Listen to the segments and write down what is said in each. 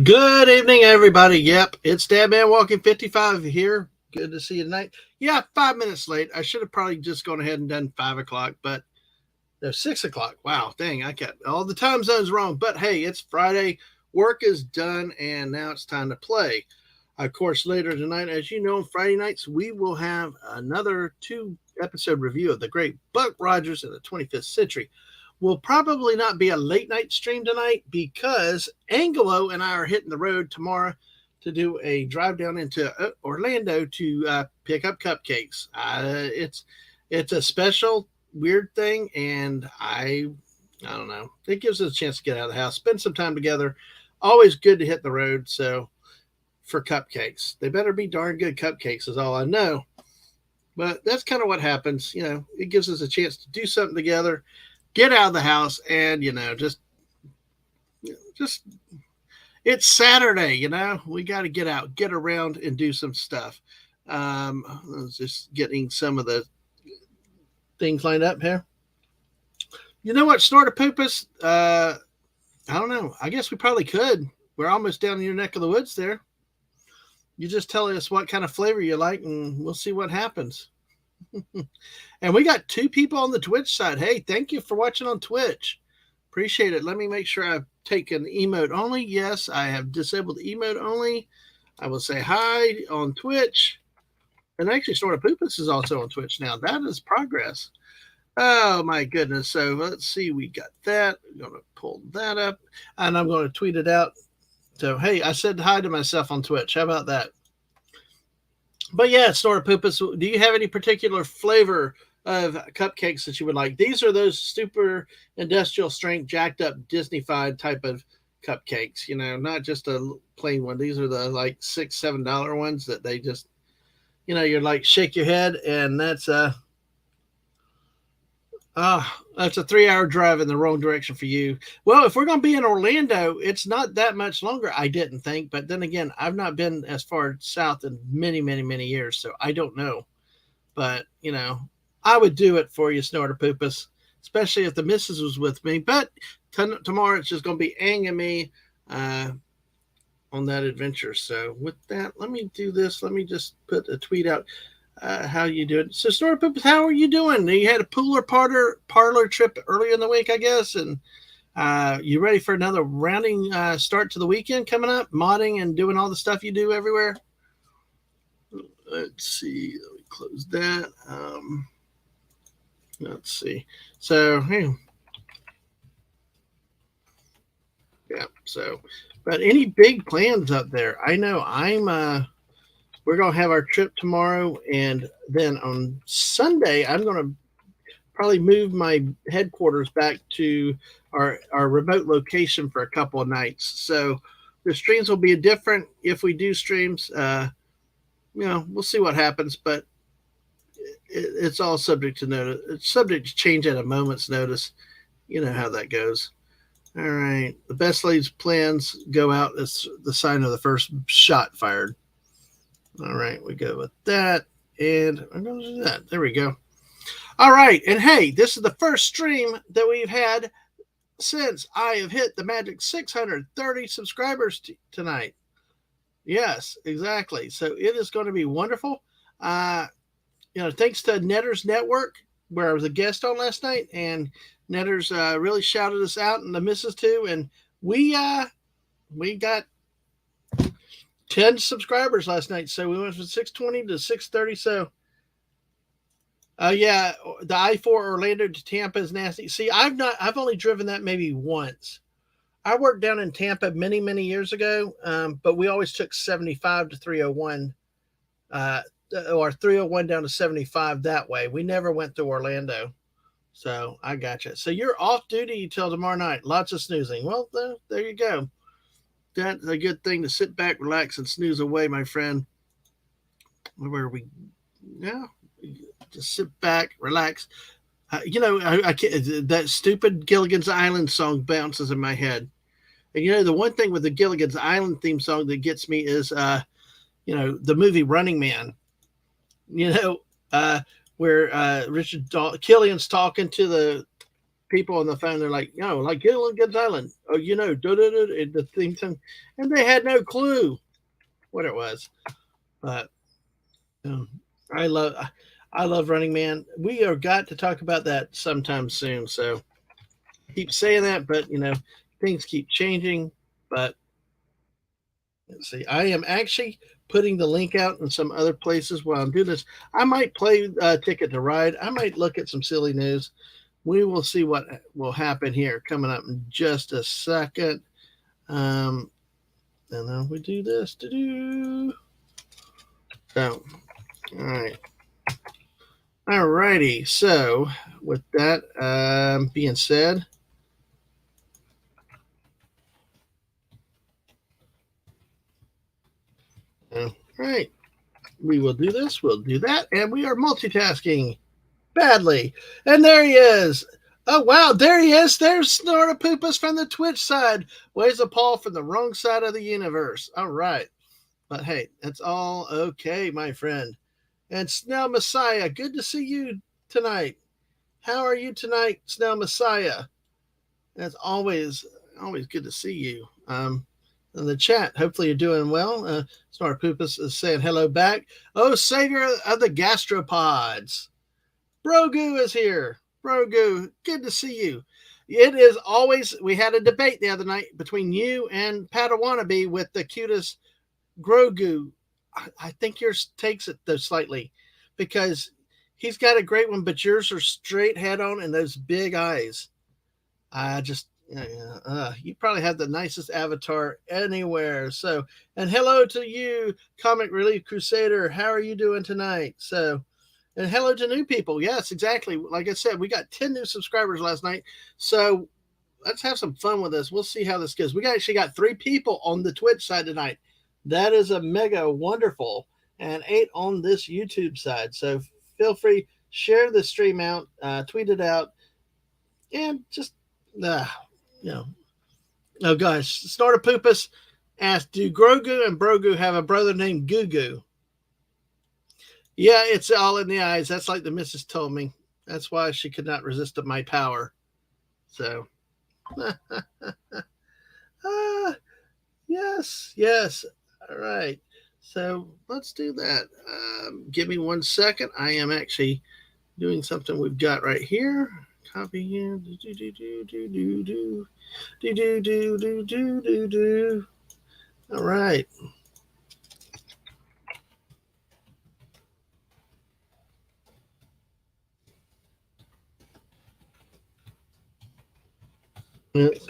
Good evening, everybody. Yep, it's Dad Man Walking 55 here. Good to see you tonight. Yeah, 5 minutes late. I should have probably just gone ahead and done 5 o'clock, but there's 6 o'clock. Wow, dang, I got all the time zones wrong. But hey, it's Friday. Work is done, and now it's time to play. Of course, later tonight, as you know, on Friday nights, we will have another 2 episode review of the great Buck Rogers in the 25th century. Will probably not be a late night stream tonight because Angelo and I are hitting the road tomorrow to do a drive down into Orlando to pick up cupcakes. It's a special weird thing, and I don't know. It gives us a chance to get out of the house, spend some time together. Always good to hit the road. So for cupcakes, they better be darn good cupcakes, is all I know. But that's kind of what happens. It gives us a chance to do something together, get out of the house, and just it's Saturday. We got to get out, get around, and do some stuff. I was just getting some of the things lined up here. You know what, Snortopoopus? I don't know. I guess we probably could. We're almost down in your neck of the woods there. You just tell us what kind of flavor you like, and we'll see what happens. And we got 2 people on the Twitch side. Hey, thank you for watching on Twitch. Appreciate it. Let me make sure I've taken emote only. Yes, I have disabled emote only. I will say hi on Twitch. And actually, Snortopoopus is also on Twitch now. That is progress. Oh, my goodness. So let's see. We got that. I'm going to pull that up. And I'm going to tweet it out. So, hey, I said hi to myself on Twitch. How about that? But yeah, Snortopoopus, do you have any particular flavor of cupcakes that you would like? These are those super industrial strength, jacked up, Disney-fied type of cupcakes. Not just a plain one. These are the like $6, $7 ones that they just, you're like shake your head, and that's a 3-hour drive in the wrong direction for you. Well, if we're going to be in Orlando, it's not that much longer, I didn't think. But then again, I've not been as far south in many, many, many years, so I don't know. But, I would do it for you, Snortopoopus, especially if the missus was with me. But tomorrow it's just going to be Ang and me on that adventure. So with that, let me do this. Let me just put a tweet out. How you doing? So, Snortopoopus, how are you doing? You had a pool or parlor trip earlier in the week, I guess, and you ready for another rounding start to the weekend coming up, modding and doing all the stuff you do everywhere? Let's see. Let me close that. Let's see. So, hey. Yeah, so, but any big plans up there? I know we're going to have our trip tomorrow, and then on Sunday, I'm going to probably move my headquarters back to our remote location for a couple of nights. So the streams will be different if we do streams. We'll see what happens, but it's all subject to notice. It's subject to change at a moment's notice. You know how that goes. All right. The best laid plans go out as the sign of the first shot fired. All right, we go with that, and I'm going to do that. There we go. All right, and hey, this is the first stream that we've had since I have hit the magic 630 subscribers tonight. Yes, exactly. So it is going to be wonderful. Thanks to Netters Network, where I was a guest on last night, and Netters really shouted us out, and the missus too, and we got 10 subscribers last night, so we went from 620 to 630. So yeah, the I-4 Orlando to Tampa is nasty. See, I've only driven that maybe once. I worked down in Tampa many, many years ago, but we always took 75 to 301, or 301 down to 75 that way. We never went through Orlando. So I gotcha. So you're off duty till tomorrow night. Lots of snoozing. Well, there you go. That's a good thing to sit back, relax, and snooze away, my friend. Where are we? Yeah, just sit back, relax. I can't, that stupid Gilligan's Island song bounces in my head. And the one thing with the Gilligan's Island theme song that gets me is, the movie Running Man. Where Killian's talking to people on the phone. They're like, like Gilligan's Island. Oh, the theme song, and they had no clue what it was. But um, I love, I love Running Man. We are got to talk about that sometime soon. So keep saying that, but things keep changing. But let's see. I am actually putting the link out in some other places while I'm doing this. I might play Ticket to Ride. I might look at some silly news. We will see what will happen here coming up in just a second. And then we do this. So, all right. All righty. So, with that being said, all right, we will do this, we'll do that, and we are multitasking badly. And there he is. Oh, wow, there he is. There's Snortapoopus from the Twitch side. Waves a paw from the wrong side of the universe. All right. But hey, that's all okay, my friend. And Snell Messiah, good to see you tonight. How are you tonight, Snell Messiah? That's always good to see you. In the chat, hopefully you're doing well. Snortapoopus is saying hello back. Oh, savior of the gastropods. Brogu is here. Brogu, good to see you. It is always, we had a debate the other night between you and Padawannabe with the cutest Grogu. I think yours takes it though slightly because he's got a great one, but yours are straight head on and those big eyes. I just, you probably have the nicest avatar anywhere. So, and hello to you, Comic Relief Crusader. How are you doing tonight? So, and hello to new people. Yes, exactly. Like I said, we got 10 new subscribers last night. So let's have some fun with this. We'll see how this goes. We actually got 3 people on the Twitch side tonight. That is a mega wonderful, and 8 on this YouTube side. So feel free, share the stream out, tweet it out, and just, Oh gosh, Snortapoopus asked, do Grogu and Brogu have a brother named Gugu? Yeah, it's all in the eyes. That's like the missus told me. That's why she could not resist my power. So, yes. All right. So let's do that. Give me 1 second. I am actually doing something we've got right here. Copy here. All right.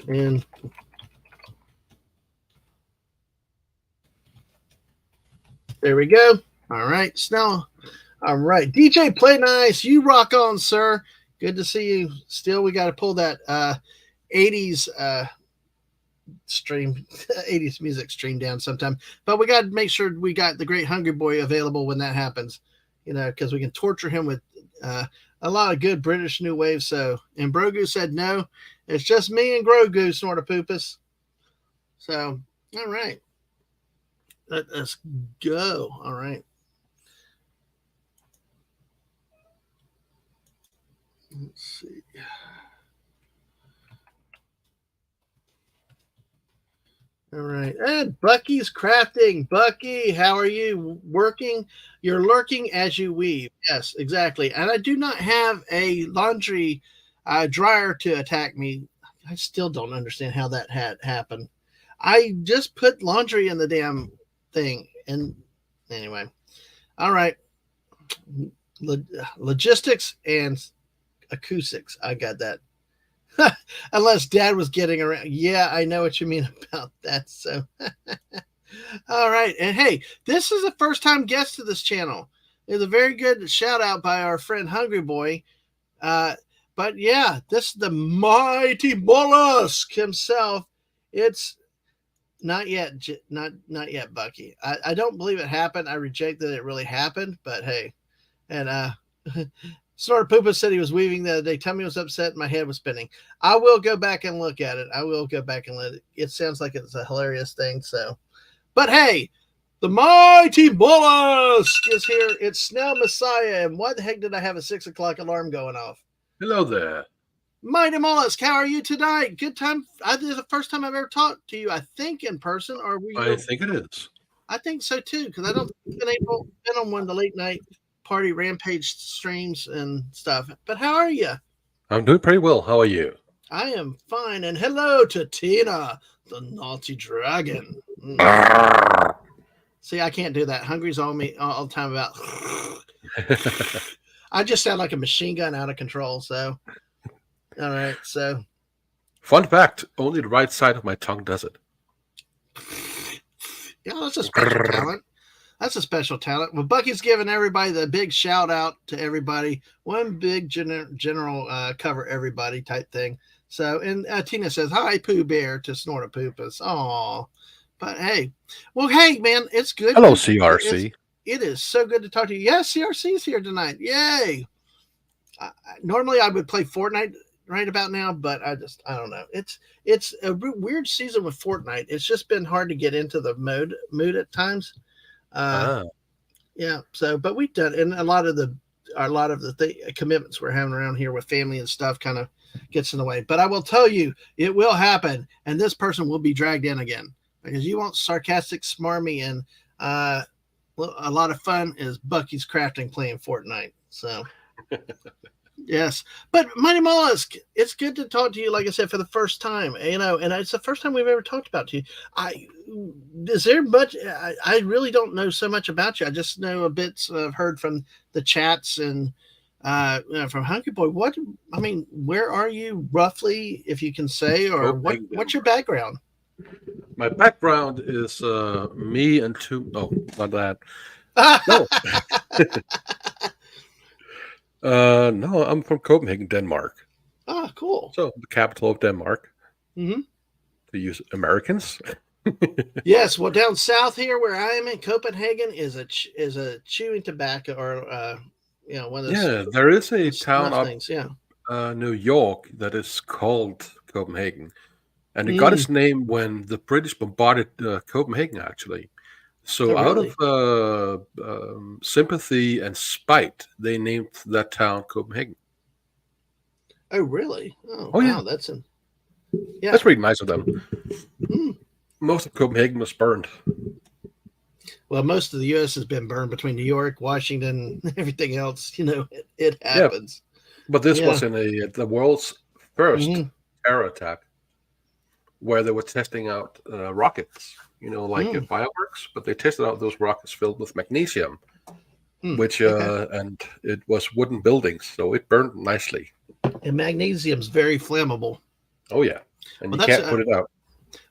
And there we go. All right, Snell. All right, DJ Play Nice, you rock on, sir. Good to see you. Still, we got to pull that 80s stream, 80s music stream down sometime. But we got to make sure we got the Great Hungry Boy available when that happens. Because we can torture him with a lot of good British new wave. So, and Brogu said no. It's just me and Grogu, Snortapoopus. So, all right. Let us go. All right. Let's see. All right. And Bucky's crafting. Bucky, how are you working? You're lurking as you weave. Yes, exactly. And I do not have a laundry dryer to attack me. I still don't understand how that had happened. I just put laundry in the damn thing. And anyway, all right. Logistics and acoustics. I got that. Unless Dad was getting around. Yeah, I know what you mean about that. So, all right. And hey, this is a first time guest to this channel. It's a very good shout out by our friend Hungry Boy. But yeah, this is the mighty mollusk himself. It's not yet, not yet, Bucky. I don't believe it happened. I reject that it really happened. But hey, and Snortapoopus said he was weaving the other day. Tummy was upset and my head was spinning. I will go back and look at it. I will go back and let it. It sounds like it's a hilarious thing. So, but hey, the mighty mollusk is here. It's Snell Messiah. And why the heck did I have a 6 o'clock alarm going off? Hello there. Mighty Mollusk, how are you tonight? Good time. This is the first time I've ever talked to you, I think, in person. Or were I you? think it is. I think so too, because I don't think I've been on one of the late night party rampage streams and stuff. But how are you? I'm doing pretty well. How are you? I am fine. And hello to Tina, the naughty dragon. See, I can't do that. Hungry's on me all the time about. I just sound like a machine gun out of control. So, all right. So, Fun fact: only the right side of my tongue does it. yeah, that's a special talent. That's a special talent. Well, Bucky's giving everybody the big shout out to everybody. One big general cover everybody type thing. So, and Tina says, "Hi, Pooh Bear" to Snortapoopus. Aw, but hey, well, hey, man, it's good. Hello, CRC. It is so good to talk to you. Yes, CRC's here tonight. Yay! Normally, I would play Fortnite right about now, but I don't know. It's a weird season with Fortnite. It's just been hard to get into the mood at times. Yeah. So, but we've done, and a lot of the commitments we're having around here with family and stuff kind of gets in the way. But I will tell you, it will happen, and this person will be dragged in again because you want sarcastic, smarmy, and a lot of fun is Bucky's crafting playing Fortnite. So. Yes, but Mighty Mollusk, it's good to talk to you. Like I said, for the first time, and it's the first time we've ever talked about you. Is there much? I really don't know so much about you. I just know a bit. I've heard from the chats and from Hunky Boy. Where are you roughly, if you can say, or what's your background? My background is me and two. Oh, not that. No. No, I'm from Copenhagen, Denmark. Ah, cool. So the capital of Denmark. Mm-hmm. To use Americans. Yes, well, down south here where I am in Copenhagen is a chewing tobacco or one of those. Yeah, there is a town up things, New York that is called Copenhagen, and it got its name when the British bombarded Copenhagen, actually. So out of sympathy and spite, they named that town Copenhagen. Oh, really? Oh wow, yeah. That's pretty nice of them. Most of Copenhagen was burned. Well, most of the U.S. has been burned between New York, Washington, everything else. It happens. Yeah. But this was in the world's first terror attack, where they were testing out rockets. Fireworks, but they tested out those rockets filled with magnesium, which and it was wooden buildings, so it burned nicely. And magnesium's very flammable. Oh yeah, and you can't put it out.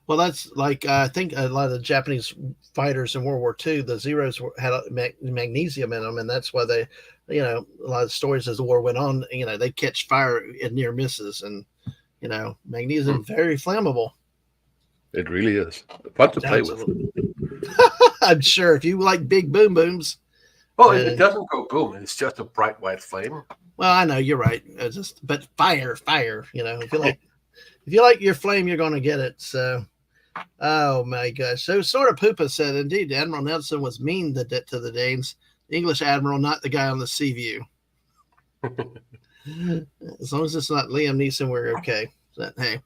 Well, that's like I think a lot of the Japanese fighters in World War II, the Zeros had magnesium in them, and that's why they, a lot of stories as the war went on, they catch fire in near misses, and magnesium very flammable. It really is fun to play with. I'm sure if you like big boom booms. Well, it doesn't go boom. It's just a bright white flame. Well, I know you're right. But fire. If you like your flame, you're going to get it. So, oh my gosh. So Snortapoopus said, indeed, Admiral Nelson was mean to the Danes. The English admiral, not the guy on the Sea View. As long as it's not Liam Neeson, we're okay. Hey.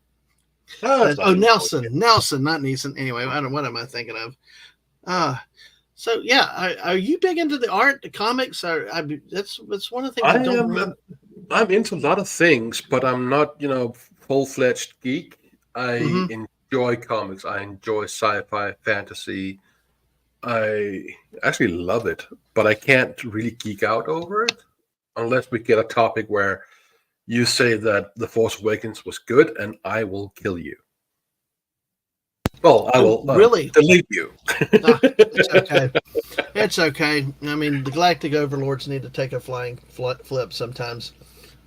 Nelson, not Neeson. Anyway, what am I thinking of? So yeah, are you big into the art, the comics? That's one of the things I'm into a lot of things, but I'm not, full-fledged geek. I enjoy comics. I enjoy sci-fi, fantasy. I actually love it, but I can't really geek out over it unless we get a topic where you say that The Force Awakens was good, and I will kill you. Well, I will really delete you. It's okay. It's okay. I mean, the galactic overlords need to take a flying flip sometimes.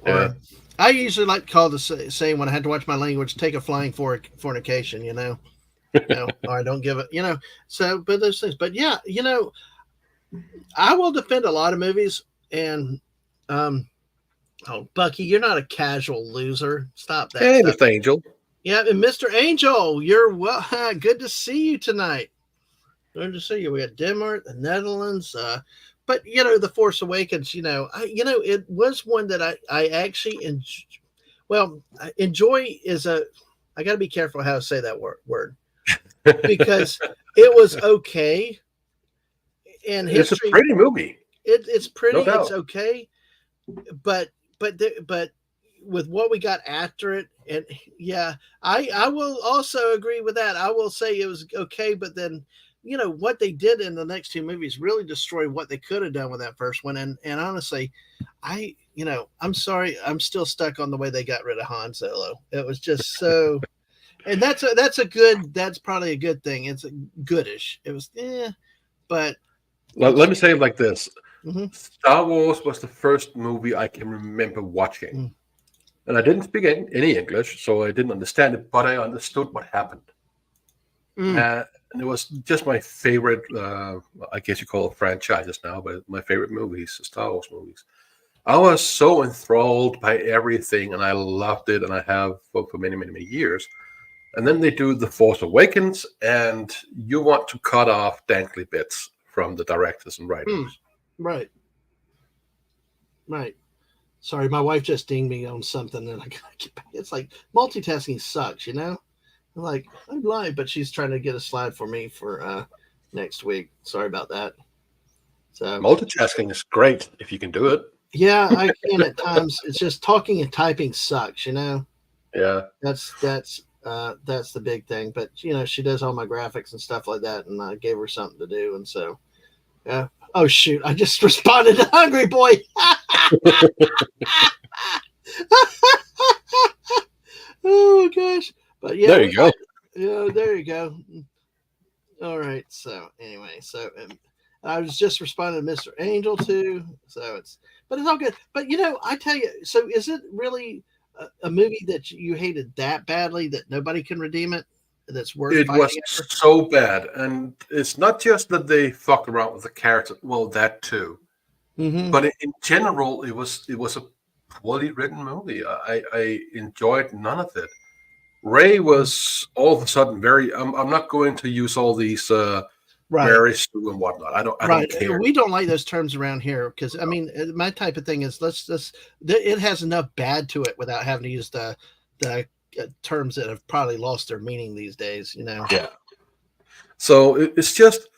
Or I usually like to call the saying when I had to watch my language, take a flying fornication, or I don't give it, So, but those things. But yeah, I will defend a lot of movies, and oh, Bucky, you're not a casual loser. Stop that. Hey, Mr. Angel. Yeah, and Mr. Angel, you're good to see you tonight. Good to see you. We got Denmark, the Netherlands, but The Force Awakens. It was one that I actually enjoyed. well, enjoy is a. I got to be careful how I say that word because it was okay in It's a history. pretty movie, It's pretty. no It's doubt. okay, but but with what we got after it, and yeah, I will also agree with that. I will say it was okay, but then what they did in the next two movies really destroyed what they could have done with that first one. And honestly, I'm sorry, I'm still stuck on the way they got rid of Han Solo. It was just so. And that's probably a good thing. It's a goodish. It was but Let me say it like this: mm-hmm, Star Wars was the first movie I can remember watching, mm, and I didn't speak any English, so I didn't understand it, but I understood what happened. mm, And it was just my favorite. I guess you call it franchises now, but my favorite movies, Star Wars movies. I was so enthralled by everything, and I loved it, and I have for many, many, many years. And then they do The Force Awakens, and you want to cut off dangly bits from the directors and mm, writers. right, right. Sorry, my wife just dinged me on something, and I gotta get back. It's like multitasking sucks. I'm like, I'm live, but she's trying to get a slide for me for next week. Sorry about that. So Multitasking is great if you can do it. yeah, I can at times. It's just talking and typing sucks. Yeah. That's the big thing. But she does all my graphics and stuff like that, and I gave her something to do, and so yeah. Oh shoot! I just responded to Hungry Boy. Oh gosh! But yeah, There you go. yeah, there you go. All right. So anyway, I was just responding to Mr. Angel too. So but it's all good. But I tell you, so is it really a movie that you hated that badly that nobody can redeem it? That's worth It was fighting after? so bad. And it's not just that they fucked around with the character, well, that too. Mm-hmm. But in general, it was a poorly written movie. I enjoyed none of it. Ray was all of a sudden very. I'm not going to use all these Right. Mary Sue and whatnot. I Right. don't care. We don't like those terms around here because I mean, my type of thing is let's just it has enough bad to it without having to use the terms that have probably lost their meaning these days. Yeah. So it's just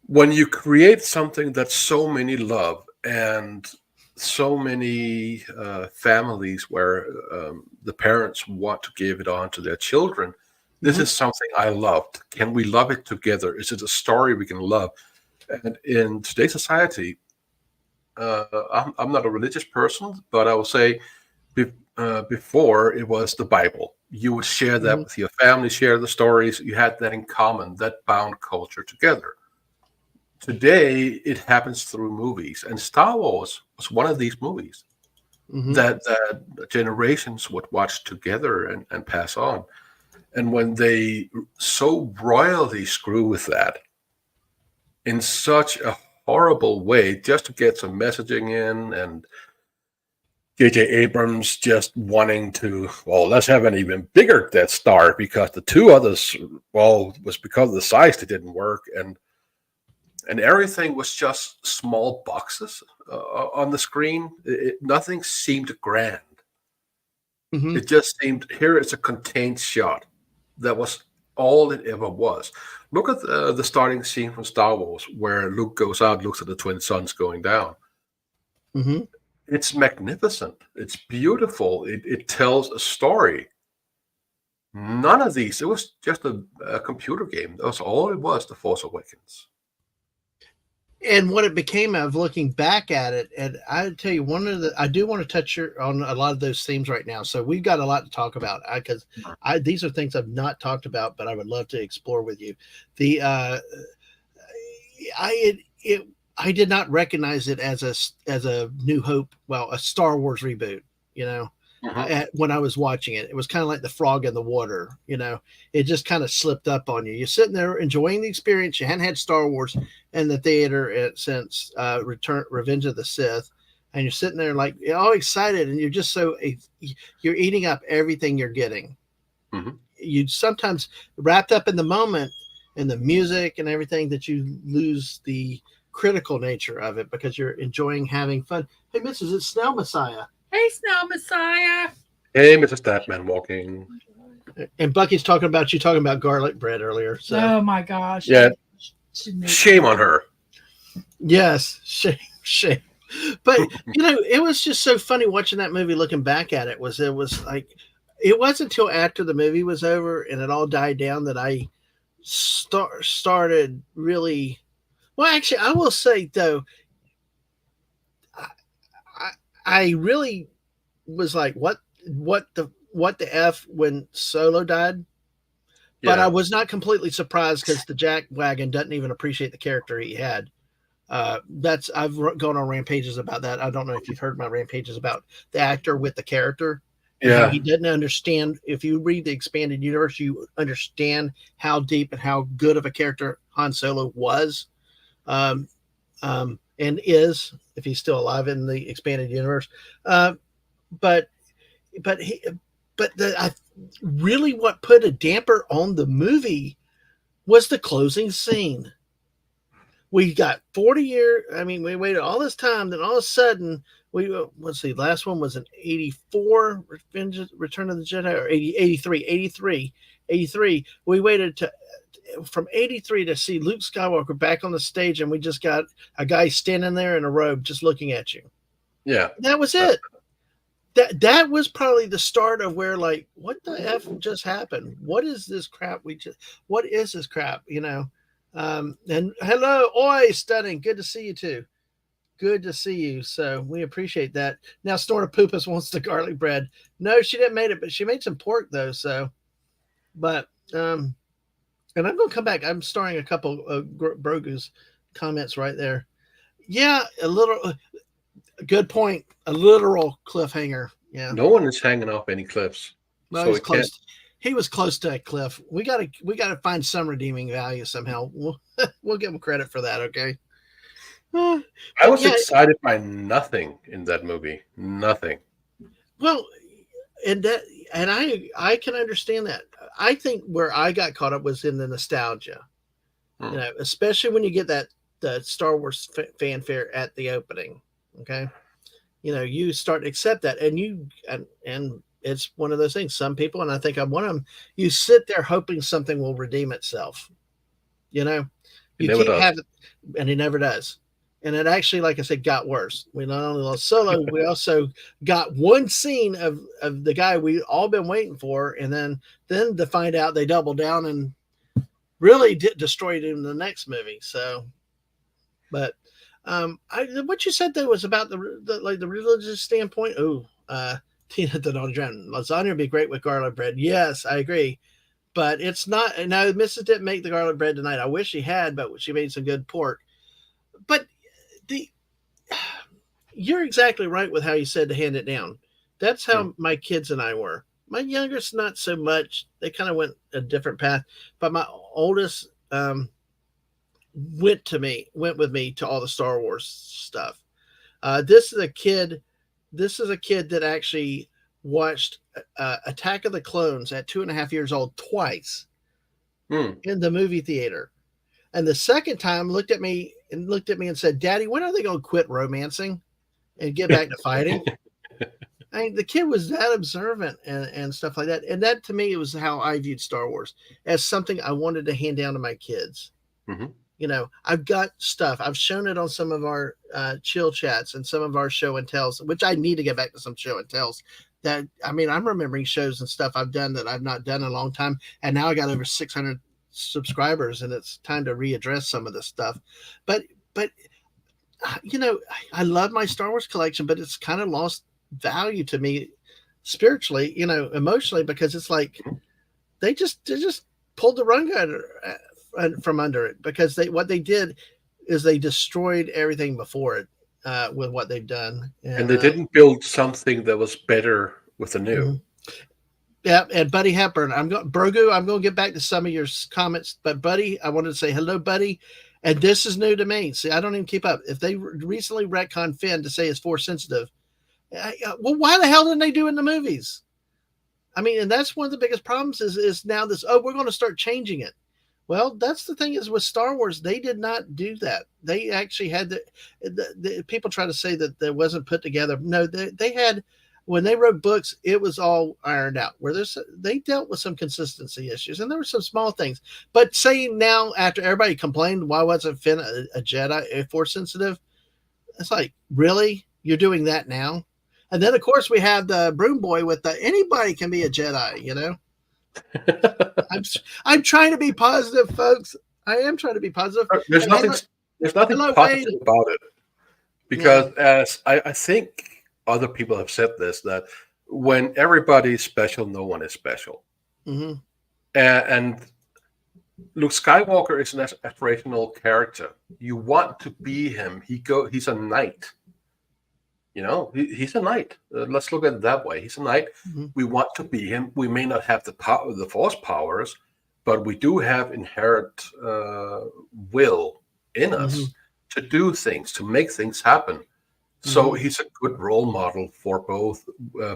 when you create something that so many love and so many families where the parents want to give it on to their children. This Mhm. is something I loved. Can we love it together? Is it a story we can love? And in today's society, I'm not a religious person, but I will say before it was the Bible. You would share that Mhm. with your family, share the stories. You had that in common, that bound culture together. Today, it happens through movies, and Star Wars was one of these movies Mhm. that generations would watch together and pass on. And when they so royally screw with that in such a horrible way, just to get some messaging in, and J.J. Abrams just wanting to, well, let's have an even bigger Death Star because the two others, well, was because of the size that didn't work, and everything was just small boxes on the screen. Nothing seemed grand. Mhm. It just seemed here is a contained shot. That was all it ever was. Look at the starting scene from Star Wars where Luke goes out, looks at the twin suns going down. Mhm. It's magnificent. It's beautiful. It tells a story. None of these. It was just a computer game. That's all it was. The Force Awakens. And what it became of looking back at it, and I tell you, I do want to touch on a lot of those themes right now. So we've got a lot to talk about because these are things I've not talked about, but I would love to explore with you. The I did not recognize it as a New Hope, well, a Star Wars reboot. You know, Mhm. when I was watching it, it was kind of like the frog in the water. It just kind of slipped up on you. You're sitting there enjoying the experience. You hadn't had Star Wars in the theater since Revenge of the Sith, and you're sitting there like all excited, and you're just you're eating up everything you're getting. Mhm. You sometimes wrapped up in the moment and the music and everything that you lose the critical nature of it because you're enjoying having fun. Hey, Mrs. It's Snow Messiah. Hey, Snow Messiah. Hey, Mr. Statman walking. And Bucky's talking about garlic bread earlier. So Oh my gosh. Yeah. Should make Shame on her. yes, shame. But it was just so funny watching that movie. Looking back at it, it was like it wasn't until after the movie was over and it all died down that I started really. Well, actually, I will say though, I really was like, what the F when Solo died? But Yeah. I was not completely surprised because the Jack Wagon doesn't even appreciate the character he had. I've gone on rampages about that. I don't know if you've heard my rampages about the actor with the character and how Yeah. he didn't understand. If you read the expanded universe, you understand how deep and how good of a character Han Solo was, and is, if he's still alive in the expanded universe. But he, really what put a damper on the movie was the closing scene. We got 40 years. I mean, we waited all this time. Then all of a sudden, let's see, last one was an 84 Return of the Jedi, or 83. We waited from 83 to see Luke Skywalker back on the stage, and we just got a guy standing there in a robe just looking at you. Yeah. That was it. That was probably the start of where, like, what the F just happened? What is this crap? What is this crap? And hello, oi, Stunning. Good to see you too. Good to see you. So we appreciate that. Now, Snorta Poopas wants the garlic bread. No, she didn't make it, but she made some pork though. So, but and I'm gonna come back. I'm starring a couple of Brogu's comments right there. Yeah, good point. A literal cliffhanger. Yeah. No one is hanging off any cliffs. Well, so he's close. He was close to a cliff. We gotta find some redeeming value somehow. We'll give him credit for that. Okay. I was excited by nothing in that movie. Nothing. Well, and I can understand that. I think where I got caught up was in the nostalgia. Especially when you get the Star Wars fanfare at the opening. Okay. You start to accept that, and it's one of those things. Some people, and I think I'm one of them, you sit there hoping something will redeem itself. You keep having, and it never does. And it actually, like I said, got worse. We not only lost Solo, we also got one scene of the guy we all been waiting for, and then to find out they doubled down and really destroyed him in the next movie. So, but what you said there was about the religious standpoint. Tina the non-gen lasagna would be great with garlic bread. Yes, I agree, but it's not. Now, Mrs. didn't make the garlic bread tonight. I wish she had, but she made some good pork. But you're exactly right with how you said to hand it down. That's how my kids and I were. My youngest, not so much. They kind of went a different path, but my oldest went with me to all the Star Wars stuff. This is a kid that actually watched Attack of the Clones at 2.5 years old twice in the movie theater. And the second time looked at me and said, "Daddy, when are they going to quit romancing and get back to fighting?" I mean, the kid was that observant and stuff like that. And that, to me, was how I viewed Star Wars, as something I wanted to hand down to my kids. Mm-hmm. I've got stuff. I've shown it on some of our chill chats and some of our show and tells, which I need to get back to some show and tells. I'm remembering shows and stuff I've done that I've not done in a long time. And now I got over 600 subscribers, and it's time to readdress some of this stuff. But I love my Star Wars collection, but it's kind of lost value to me spiritually, emotionally, because it's like they just pulled the rug from under it, because what they did is they destroyed everything before it with what they've done, and they didn't build something that was better with the new. Mm-hmm. Yeah, and Buddy Hepburn, Brogu, I'm going to get back to some of your comments, but Buddy, I wanted to say hello, Buddy, and this is new to me. See, I don't even keep up. If they recently retconned Finn to say it's Force sensitive, well, why the hell didn't they do it in the movies? I mean, and that's one of the biggest problems is now this, we're going to start changing it. Well, that's the thing is with Star Wars, they did not do that. They actually had the people try to say that there wasn't put together. No, they had when they wrote books, it was all ironed out. Where they dealt with some consistency issues, and there were some small things. But saying now, after everybody complained, why wasn't Finn a Jedi, a Force sensitive? It's like, really, you're doing that now? And then of course we have the broom boy with the anybody can be a Jedi. You know, I'm trying to be positive, folks. I am trying to be positive. There's nothing positive about it, because as I think other people have said this, that when everybody is special, no one is special. Mm-hmm. And Luke Skywalker is an aspirational character. You want to be him. He's a knight. You know, he's a knight. Let's look at it that way. He's a knight. Mm-hmm. We want to be him. We may not have the Force powers, but we do have inherent will in us to do things, to make things happen. So he's a good role model for both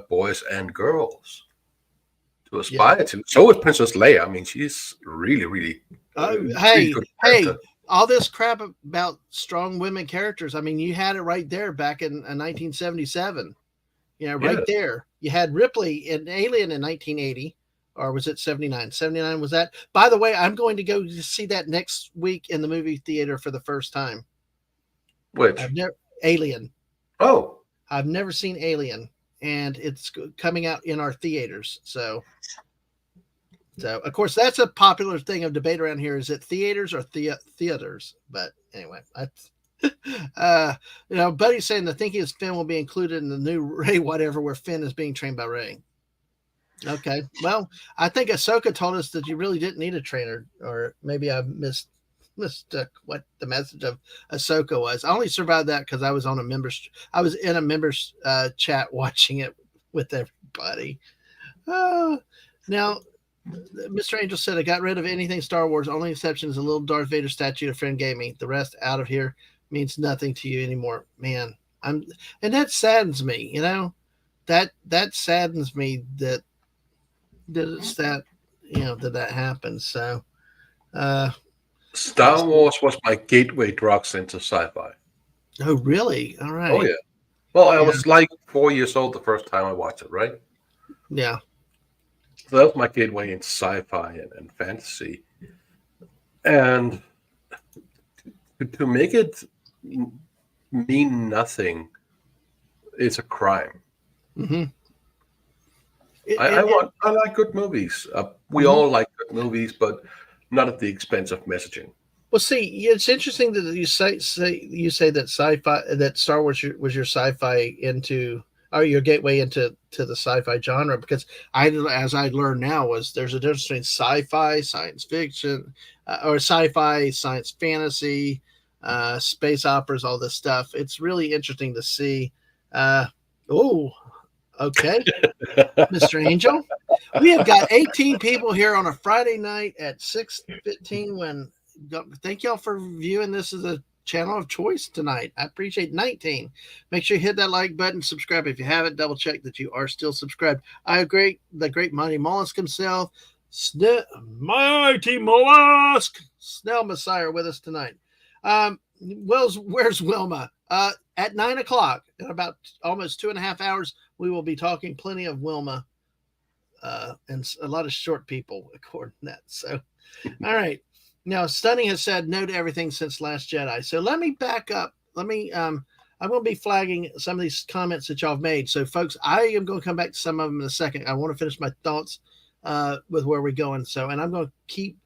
boys and girls to aspire to. So is Princess Leia. I mean, she's really, really. Hey, all this crap about strong women characters. I mean, you had it right there back in 1977. You know, right there. You had Ripley in Alien in 1980, or was it 79? 79 was that? By the way, I'm going to go see that next week in the movie theater for the first time. Which? Alien. Oh, I've never seen Alien, and it's coming out in our theaters. So of course, that's a popular thing of debate around here. Is it theaters or theaters? But anyway, you know, Buddy's saying the thinkiest Finn will be included in the new Rey whatever, where Finn is being trained by Rey. Okay, well, I think Ahsoka told us that you really didn't need a trainer, or maybe I mistook what the message of Ahsoka was. I only survived that because I was in a members chat watching it with everybody. Now, Mr. Angel said, I got rid of anything Star Wars. Only exception is a little Darth Vader statue a friend gave me. The rest out of here means nothing to you anymore. Man, and that saddens me, you know. That saddens me that happens. So Star Wars was my gateway drugs into sci-fi. Oh, really? All right. Oh, yeah. Well, I was like 4 years old the first time I watched it, right? Yeah. So that was my gateway into sci-fi and fantasy. And to make it mean nothing is a crime. Mm-hmm. I like good movies. We all like good movies, but not at the expense of messaging. Well, see, it's interesting that you say that sci-fi, that Star Wars was your sci-fi or your gateway into the sci-fi genre, because as I learned now, there's a difference between sci-fi, science fiction, or sci-fi, science fantasy, space operas, all this stuff. It's really interesting to see. Okay, Mr. Angel, we have got 18 people here on a Friday night at 6:15. Thank y'all for viewing this as a channel of choice tonight. I appreciate 19. Make sure you hit that like button, subscribe if you haven't. Double check that you are still subscribed. I agree. The great Monty Mollusk himself, Mighty Mollusk, Snell Messiah, with us tonight. Where's Wilma? At 9 o'clock, in about almost 2.5 hours, we will be talking plenty of Wilma, and a lot of short people, according to that. So, all right. Now, Stunning has said no to everything since Last Jedi. So let me back up. I'm going to be flagging some of these comments that y'all have made. So, folks, I am going to come back to some of them in a second. I want to finish my thoughts with where we're going. So, and I'm going to keep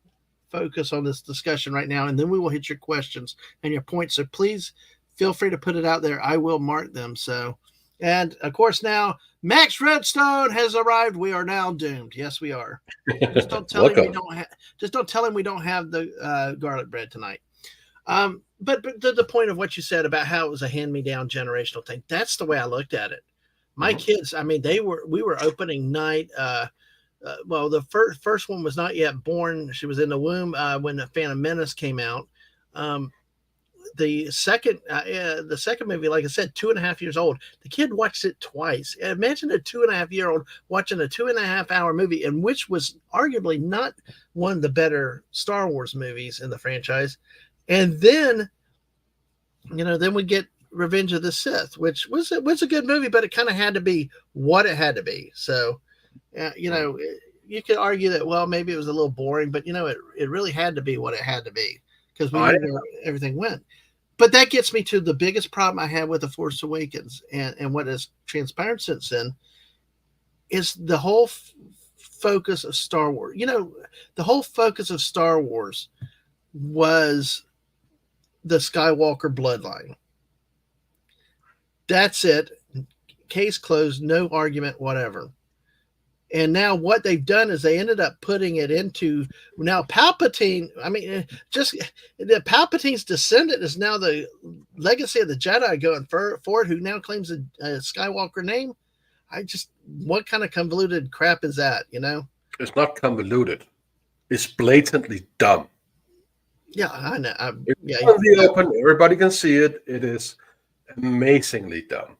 focus on this discussion right now, and then we will hit your questions and your points. So please feel free to put it out there. I will mark them. So, and of course, now Max Redstone has arrived. We are now doomed. Yes, we are. Just don't tell him we don't have. Just don't tell him we don't have the garlic bread tonight. But the point of what you said about how it was a hand-me-down generational thing, that's the way I looked at it. My kids, I mean, we were opening night. Well, the first one was not yet born. She was in the womb when the Phantom Menace came out. The second movie, like I said, 2.5 years old. The kid watched it twice. Imagine a 2.5-year-old watching a 2.5-hour movie, and which was arguably not one of the better Star Wars movies in the franchise. And then, then we get Revenge of the Sith, which was a good movie, but it kind of had to be what it had to be. So, you know, you could argue that, well, maybe it was a little boring, but, you know, it really had to be what it had to be because we I knew where everything went. But that gets me to the biggest problem I had with The Force Awakens and what has transpired since then is the whole focus of Star Wars. You know, the whole focus of Star Wars was the Skywalker bloodline. That's it. Case closed, no argument, whatever. And now what they've done is they ended up putting it into now Palpatine. I mean, just the Palpatine's descendant is now the legacy of the Jedi going forward, who now claims a Skywalker name. What kind of convoluted crap is that? You know, it's not convoluted. It's blatantly dumb. Yeah, I know. It's out in the open. Everybody can see it. It is amazingly dumb.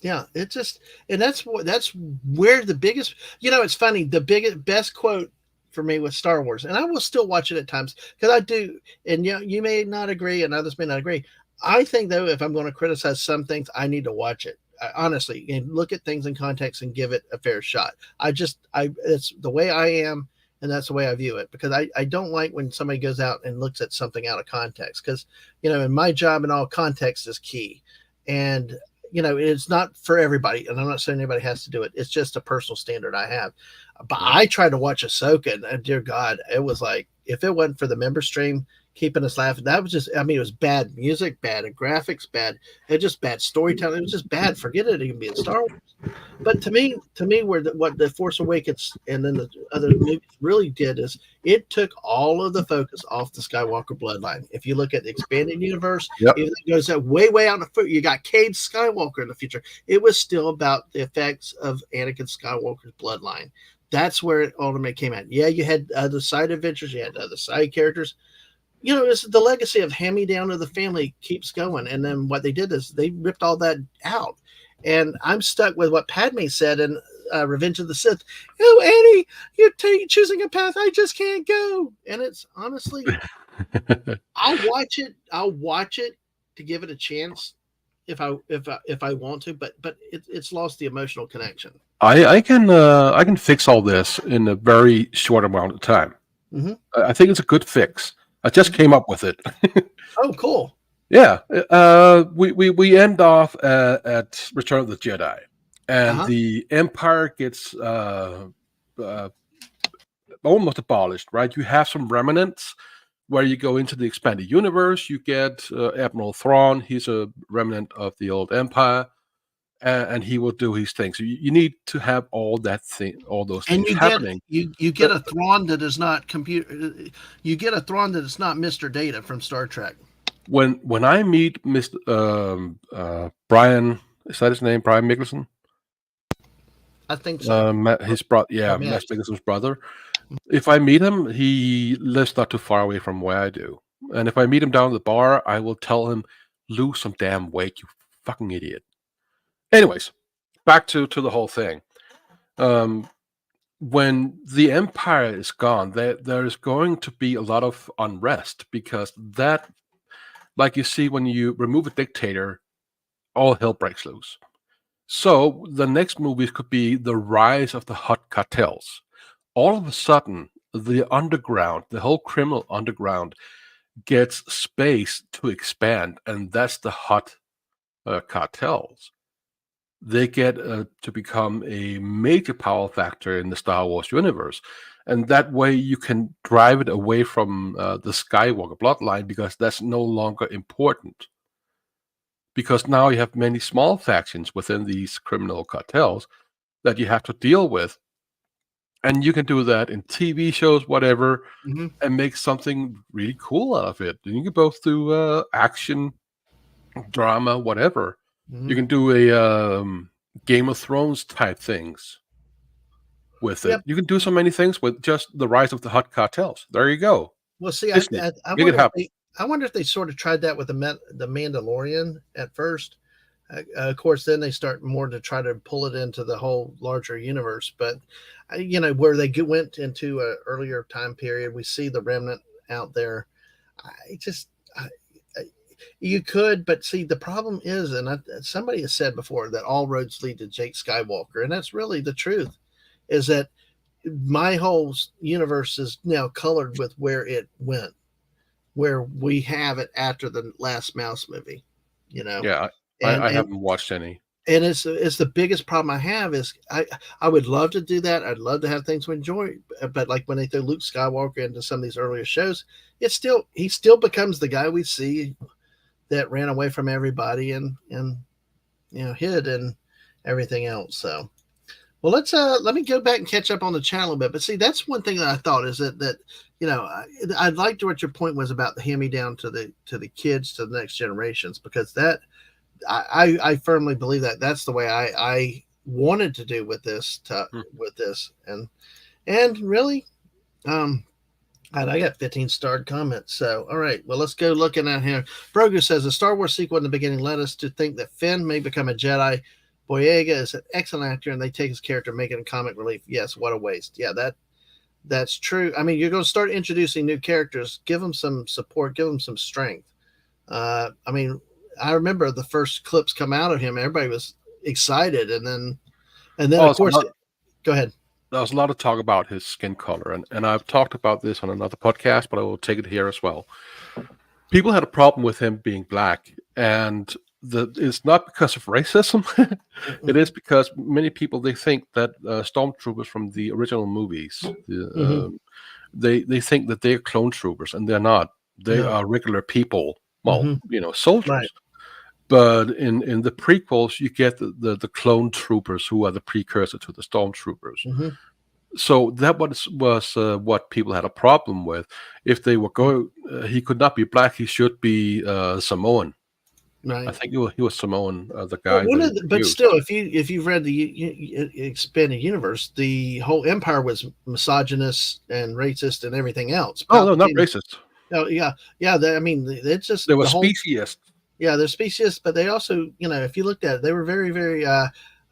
Yeah, it just, and that's where the biggest, you know, it's funny. The best quote for me was Star Wars, and I will still watch it at times because I do. And you may not agree, and others may not agree. I think though, if I'm going to criticize some things, I need to watch it honestly and look at things in context and give it a fair shot. It's the way I am, and that's the way I view it because I don't like when somebody goes out and looks at something out of context because, you know, in my job and all, context is key, and you know, it's not for everybody, and I'm not saying anybody has to do it. It's just a personal standard I have. But I tried to watch Ahsoka, and dear God, it was like, if it wasn't for the member stream keeping us laughing, that was just, I mean, it was bad music, bad graphics, bad, it just bad storytelling. It was just bad. Forget it even being Star Wars. But to me, what the Force Awakens and then the other movies really did is it took all of the focus off the Skywalker bloodline. If you look at the expanded universe, even though it goes way out in the foot, you got Cade Skywalker in the future. It was still about the effects of Anakin Skywalker's bloodline. That's where it ultimately came out. Yeah, you had other side adventures, you had other side characters. You know, it's the legacy of hand-me-down of the family keeps going. And then what they did is they ripped all that out. And I'm stuck with what Padme said in Revenge of the Sith. Oh, Annie, you're choosing a path I just can't go. And it's honestly, I'll watch it to give it a chance if I want to, but it's lost the emotional connection. I can fix all this in a very short amount of time. Mm-hmm. I think it's a good fix. I just came up with it. Oh, cool. Yeah. We end off at Return of the Jedi, and the Empire gets almost abolished, right? You have some remnants where you go into the expanded universe. You get Admiral Thrawn. He's a remnant of the old Empire. And he will do his thing. So you need to have all those things happening. You get a Thrawn that is not computer. You get a Thrawn that is not Mr. Data from Star Trek. When I meet Mr. Brian, is that his name? Brian Mikkelsen? I think so. Mads Mikkelsen's brother. If I meet him, he lives not too far away from where I do. And if I meet him down at the bar, I will tell him, lose some damn weight, you fucking idiot. Anyways, back to the whole thing. When the Empire is gone, there is going to be a lot of unrest because that, like you see when you remove a dictator, all hell breaks loose. So the next movies could be the rise of the hot cartels. All of a sudden, the underground, the whole criminal underground, gets space to expand, and that's the hot cartels. They get to become a major power factor in the Star Wars universe. And that way you can drive it away from the Skywalker bloodline because that's no longer important. Because now you have many small factions within these criminal cartels that you have to deal with. And you can do that in TV shows, whatever, and make something really cool out of it. And you can both do action, drama, whatever. You can do a Game of Thrones type things with it. You can do so many things with just the rise of the hot cartels. There you go. Well, see, I wonder if they sort of tried that with the Mandalorian at first. Of course, then they start more to try to pull it into the whole larger universe. But, you know, where they went into an earlier time period, we see the remnant out there. You could, but see, the problem is, and somebody has said before that all roads lead to Jake Skywalker, and that's really the truth. Is that my whole universe is now colored with where it went, where we have it after the last Mouse movie, Yeah, and I haven't watched any. and it's the biggest problem I have is I would love to do that. I'd love to have things to enjoy, but like when they throw Luke Skywalker into some of these earlier shows, he still becomes the guy we see that ran away from everybody and hid and everything else. So, well, let me go back and catch up on the channel a bit. But see, that's one thing that I thought is that I liked what your point was about the hand me down to the kids, to the next generations, because that I firmly believe that that's the way I wanted to do with this and really I got 15 starred comments. So, all right. Well, let's go looking at here. Brogu says the Star Wars sequel in the beginning led us to think that Finn may become a Jedi. Boyega is an excellent actor, and they take his character, make it a comic relief. Yes, what a waste. Yeah, that's true. I mean, you're going to start introducing new characters. Give them some support. Give them some strength. I mean, I remember the first clips come out of him. Everybody was excited, and then of course, go ahead. There was a lot of talk about his skin color, and I've talked about this on another podcast, but I will take it here as well. People had a problem with him being black, and it's not because of racism. It is because many people, they think that stormtroopers from the original movies, they think that they're clone troopers, and they're not. They are regular people, soldiers. Right. But in the prequels, you get the clone troopers who are the precursor to the stormtroopers. So that was what people had a problem with. If they were going, he could not be black. He should be Samoan. Right. I think he was Samoan, the guy. But still, if you've read the expanded universe, the whole Empire was misogynist and racist and everything else. Oh no, not racist. No, yeah. I mean, it's just they were speciesist. Yeah, they're speciesist, but they also, if you looked at it, they were very, very,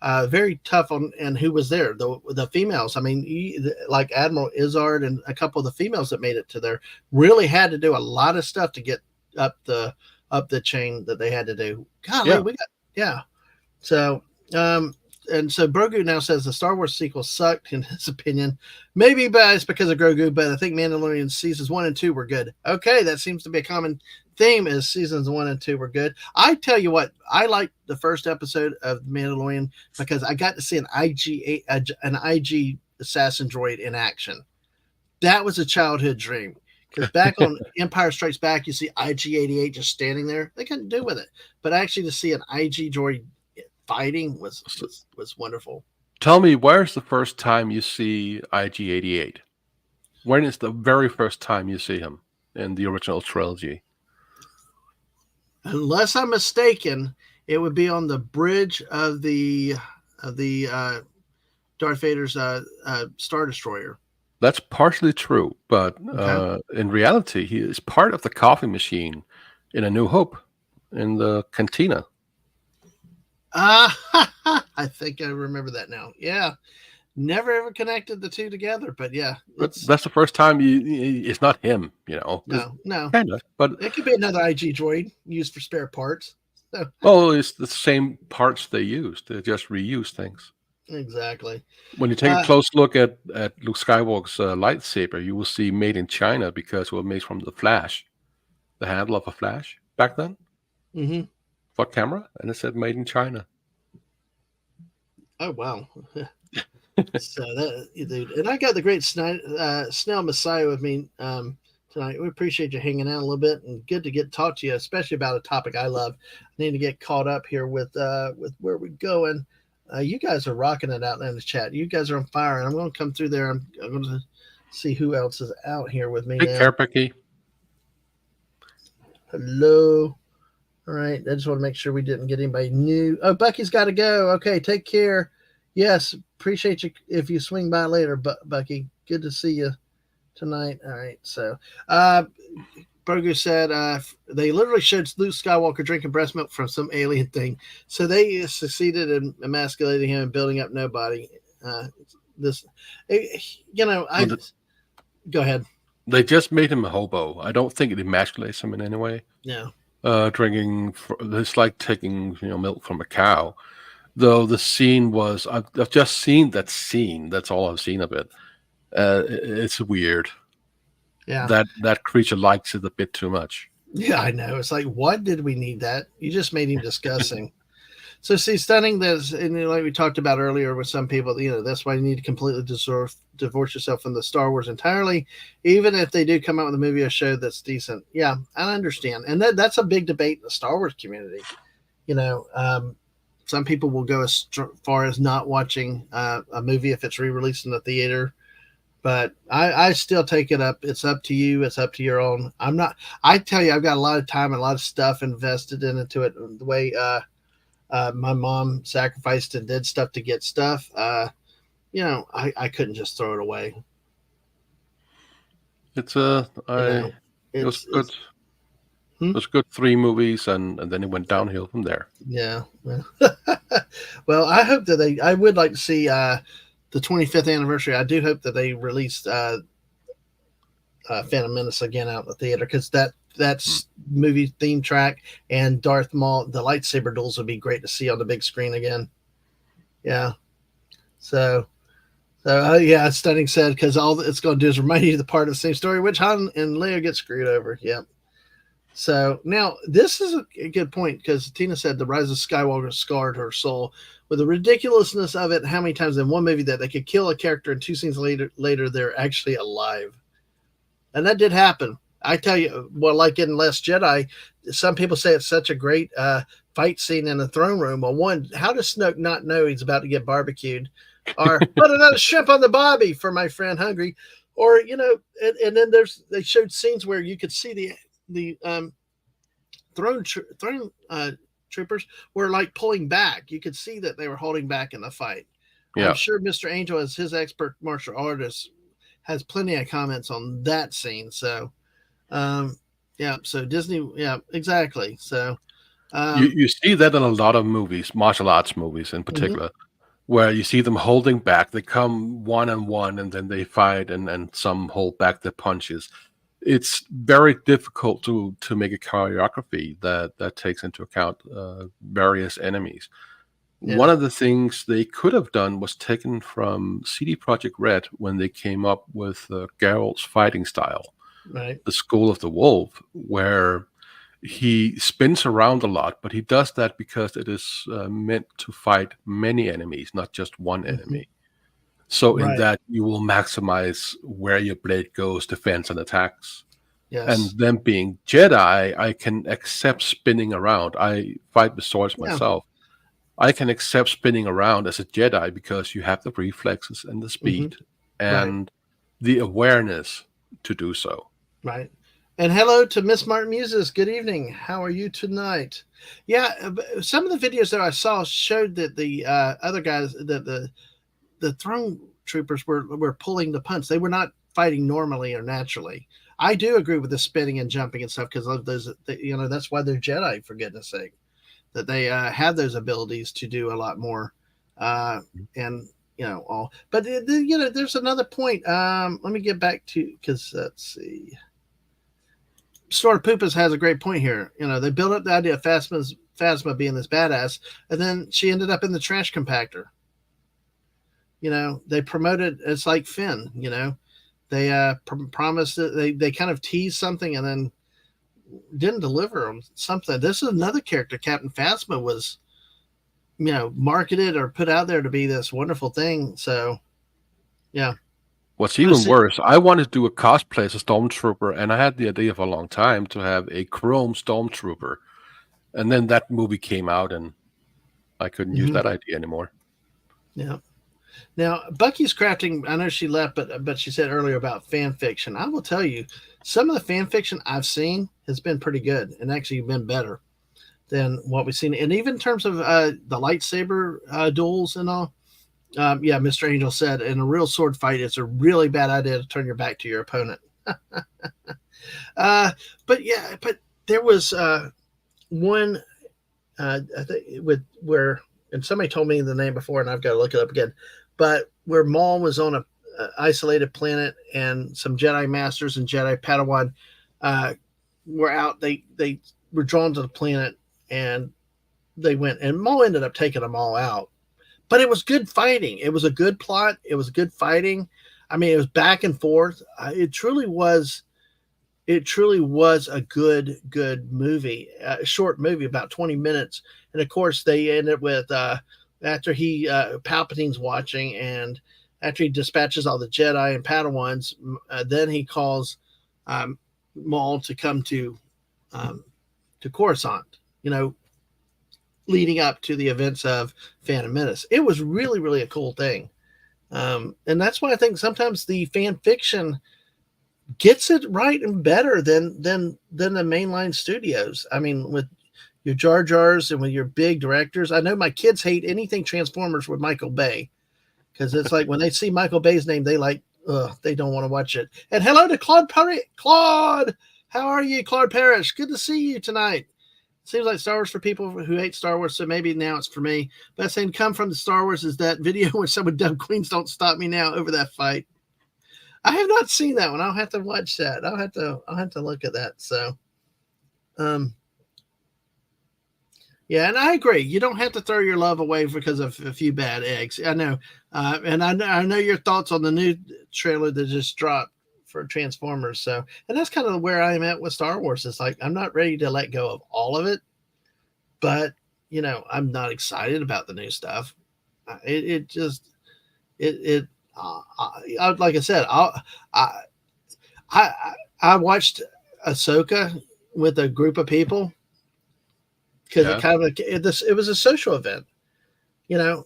very tough on and who was there. The females. I mean, like Admiral Izzard and a couple of the females that made it to there really had to do a lot of stuff to get up the chain that they had to do. Golly, So, and so Grogu now says the Star Wars sequel sucked in his opinion. Maybe biased because of Grogu, but I think Mandalorian seasons 1 and 2 were good. Okay, that seems to be a common theme, is seasons 1 and 2 were good. I tell you what, I liked the first episode of Mandalorian because I got to see an IG assassin droid in action. That was a childhood dream. Because back on Empire Strikes Back, you see IG-88 just standing there. They couldn't do with it. But actually to see an IG droid fighting was wonderful. Tell me, where's the first time you see IG-88? When is the very first time you see him in the original trilogy? Unless I'm mistaken, it would be on the bridge of the Darth Vader's Star Destroyer. That's partially true, but in reality, he is part of the coffee machine in A New Hope, in the cantina. I think I remember that now. Yeah, never ever connected the two together, but yeah, that's the first time it's not him, No, kind of, but it could be another IG droid used for spare parts. Well, it's the same parts they used. They just reuse things. Exactly. When you take a close look at Luke Skywalker's lightsaber, you will see made in China because it was made from the Flash, the handle of a Flash back then. For camera, and it said made in China. Oh wow! So that, dude, and I got the great Snell Messiah with me tonight. We appreciate you hanging out a little bit, and good to talk to you, especially about a topic I love. I need to get caught up here with where we're going. You guys are rocking it out in the chat. You guys are on fire, and I'm going to come through there. I'm going to see who else is out here with me. Take care, Becky. Hello. All right. I just want to make sure we didn't get anybody new. Oh, Bucky's got to go. Okay. Take care. Yes. Appreciate you if you swing by later, Bucky. Good to see you tonight. All right. So, Berger said they literally showed Luke Skywalker drinking breast milk from some alien thing. So they succeeded in emasculating him and building up nobody. Go ahead. They just made him a hobo. I don't think it emasculates him in any way. No. drinking. It's like taking milk from a cow. Though the scene was, I've just seen that scene. That's all I've seen of it. It's weird. Yeah. That creature likes it a bit too much. Yeah, I know. It's like, what did we need that? You just made him disgusting. So, see, stunning this, and like we talked about earlier with some people, that's why you need to completely divorce yourself from the Star Wars entirely, even if they do come out with a movie or show that's decent. Yeah, I understand. And that's a big debate in the Star Wars community. Some people will go as far as not watching a movie if it's re-released in the theater. But I still take it up. It's up to you. It's up to your own. I tell you, I've got a lot of time and a lot of stuff invested into it. The way my mom sacrificed and did stuff to get stuff. I couldn't just throw it away. It was good. It was good 3 movies, and then it went downhill from there. Yeah. Well, I hope that I would like to see the 25th anniversary. I do hope that they released Phantom Menace again out in the theater, because that's movie theme track and Darth Maul, the lightsaber duels would be great to see on the big screen again. Yeah. So yeah, Stunning said, because all it's going to do is remind you of the part of the same story, which Han and Leia get screwed over. Yep. So now this is a good point, because Tina said the Rise of Skywalker scarred her soul with the ridiculousness of it. How many times in one movie that they could kill a character and 2 scenes later they're actually alive. And that did happen. I tell you, well, like in Last Jedi, some people say it's such a great fight scene in the throne room. Well, one, how does Snoke not know he's about to get barbecued? Or put another shrimp on the bobby for my friend Hungry. Or, and then they showed scenes where you could see the throne troopers were like pulling back. You could see that they were holding back in the fight. Yeah. I'm sure Mr. Angel, as his expert martial artist, has plenty of comments on that scene. So, so Disney, yeah, exactly. So, you see that in a lot of movies, martial arts movies in particular, where you see them holding back. They come one-on-one, and then they fight, and some hold back their punches. It's very difficult to make a choreography that takes into account various enemies. Yeah. One of the things they could have done was taken from CD Projekt Red when they came up with Geralt's fighting style, right? The School of the Wolf, where he spins around a lot, but he does that because it is meant to fight many enemies, not just one enemy. So in that, you will maximize where your blade goes, defense and attacks. Yes. And them being Jedi, I can accept spinning around. I fight with swords myself. I can accept spinning around as a Jedi because you have the reflexes and the speed and the awareness to do so. Right. And hello to Miss Martin Muses. Good evening. How are you tonight? Yeah, some of the videos that I saw showed that the other guys, that the throne troopers were pulling the punch. They were not fighting normally or naturally. I do agree with the spinning and jumping and stuff, because of those, that's why they're Jedi, for goodness sake, that they have those abilities to do a lot more. And all, but there's another point. Let me get back to, because let's see. Sora Poopas has a great point here. They built up the idea of Phasma being this badass, and then she ended up in the trash compactor. They promoted, it's like Finn, they promised it, they kind of teased something and then didn't deliver on something. This is another character. Captain Phasma was, marketed or put out there to be this wonderful thing. So, yeah. What's even worse, I wanted to do a cosplay as a Stormtrooper, and I had the idea for a long time to have a chrome Stormtrooper. And then that movie came out, and I couldn't use that idea anymore. Yeah. Now, Bucky's crafting, I know she left, but she said earlier about fan fiction. I will tell you, some of the fan fiction I've seen has been pretty good and actually been better than what we've seen. And even in terms of the lightsaber duels and all, Mr. Angel said, in a real sword fight, it's a really bad idea to turn your back to your opponent. But there was one, I think, and somebody told me the name before, and I've got to look it up again, but where Maul was on a isolated planet, and some Jedi Masters and Jedi Padawan were out. They were drawn to the planet, and they went, and Maul ended up taking them all out. But it was good fighting. It was a good plot. It was good fighting. I mean, it was back and forth. It truly was. It truly was a good movie. A short movie, about 20 minutes. And of course, they ended with after he Palpatine's watching, and after he dispatches all the Jedi and Padawans, then he calls Maul to come to Coruscant. Leading up to the events of Phantom Menace. It was really, really a cool thing. And that's why I think sometimes the fan fiction gets it right and better than the mainline studios. I mean, with your Jar Jars and with your big directors. I know my kids hate anything Transformers with Michael Bay, because it's like when they see Michael Bay's name, they don't want to watch it. And hello to Claude Parrish. Claude, how are you, Claude Parrish? Good to see you tonight. Seems like Star Wars for people who hate Star Wars, so maybe now it's for me. But saying come from the Star Wars is that video where someone dubbed Queens Don't Stop Me Now over that fight. I have not seen that one. I'll have to watch that. I'll have to look at that. So, yeah, and I agree. You don't have to throw your love away because of a few bad eggs. I know, and I know your thoughts on the new trailer that just dropped for Transformers. So, and that's kind of where I'm at with Star Wars. It's like I'm not ready to let go of all of it, but I'm not excited about the new stuff. Like I said, I watched Ahsoka with a group of people because it was a social event, and